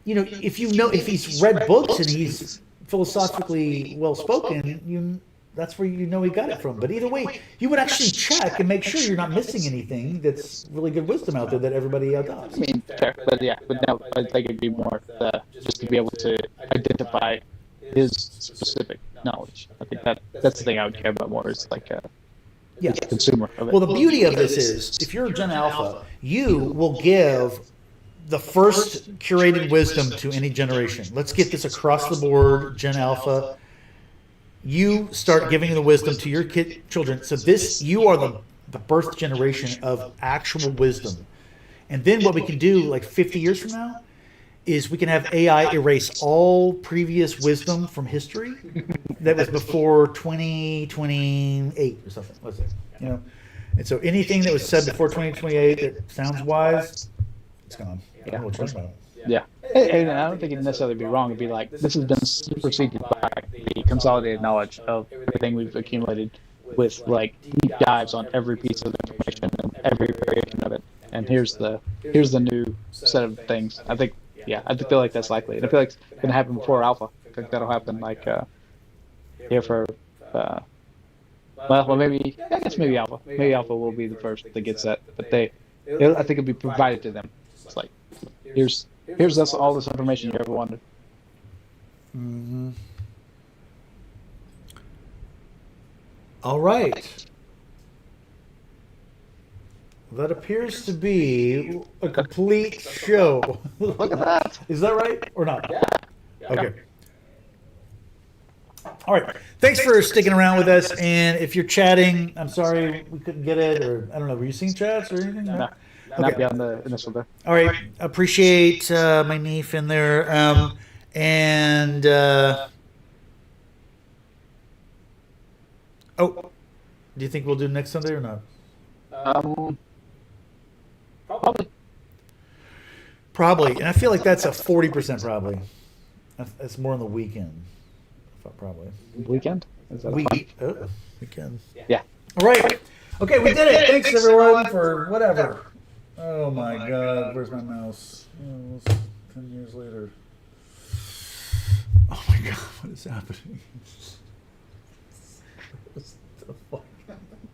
S1: if he's read books and he's philosophically well spoken, that's where he got it from. But either way, you would actually check and make sure you're not missing anything that's really good wisdom out there that everybody adopts.
S2: I mean, fair, but no, I think it'd be more just to be able to identify his specific knowledge. I think that's the thing I would care about more is like
S1: Yeah.
S2: the consumer of it.
S1: Well, the beauty of this is, if you're Gen Alpha, you will give the first curated wisdom to any generation. Let's get this across the board, Gen Alpha. You start giving the wisdom to your children. So you are the birth generation of actual wisdom. And then what we can do, like 50 years from now, is we can have AI erase all previous wisdom from history that was before 2028 or something. Let's say, And so anything that was said before 2028 that sounds wise, it's gone. I don't know what you're talking about.
S2: Yeah. And I don't think it'd necessarily be wrong. It'd be like, this has been superseded by the consolidated knowledge of everything we've accumulated with like deep dives on every piece of information and every variation of it. And here's the new set of things. I feel like that's likely. And I feel like it's going to happen before alpha think that'll happen like here for well, maybe I guess maybe Alpha. Maybe Alpha will be the first that gets that, but I think it'll be provided to them. It's like here's us all this information you ever wanted.
S1: Mm-hmm. All right. That appears to be a complete show.
S2: Look at that.
S1: Is that right or not?
S3: Yeah.
S1: Okay. All right. Thanks for sticking around with us. And if you're chatting, I'm sorry we couldn't get it, or I don't know. Were you seeing chats or anything?
S2: No,
S1: Okay.
S2: not beyond the initial there.
S1: All right. Appreciate my niece in there. And oh, do you think we'll do next Sunday or not?
S2: Probably.
S1: Probably. And I feel like that's a 40% probably. That's more on the weekend. Probably.
S2: Weekend? Is that a fun?
S1: Weekend.
S2: Yeah.
S1: All right. Okay, we did it. Thanks everyone for whatever. Oh my God, where's my mouse? Oh, it's 10 years later. Oh my God, what is happening? What the fuck?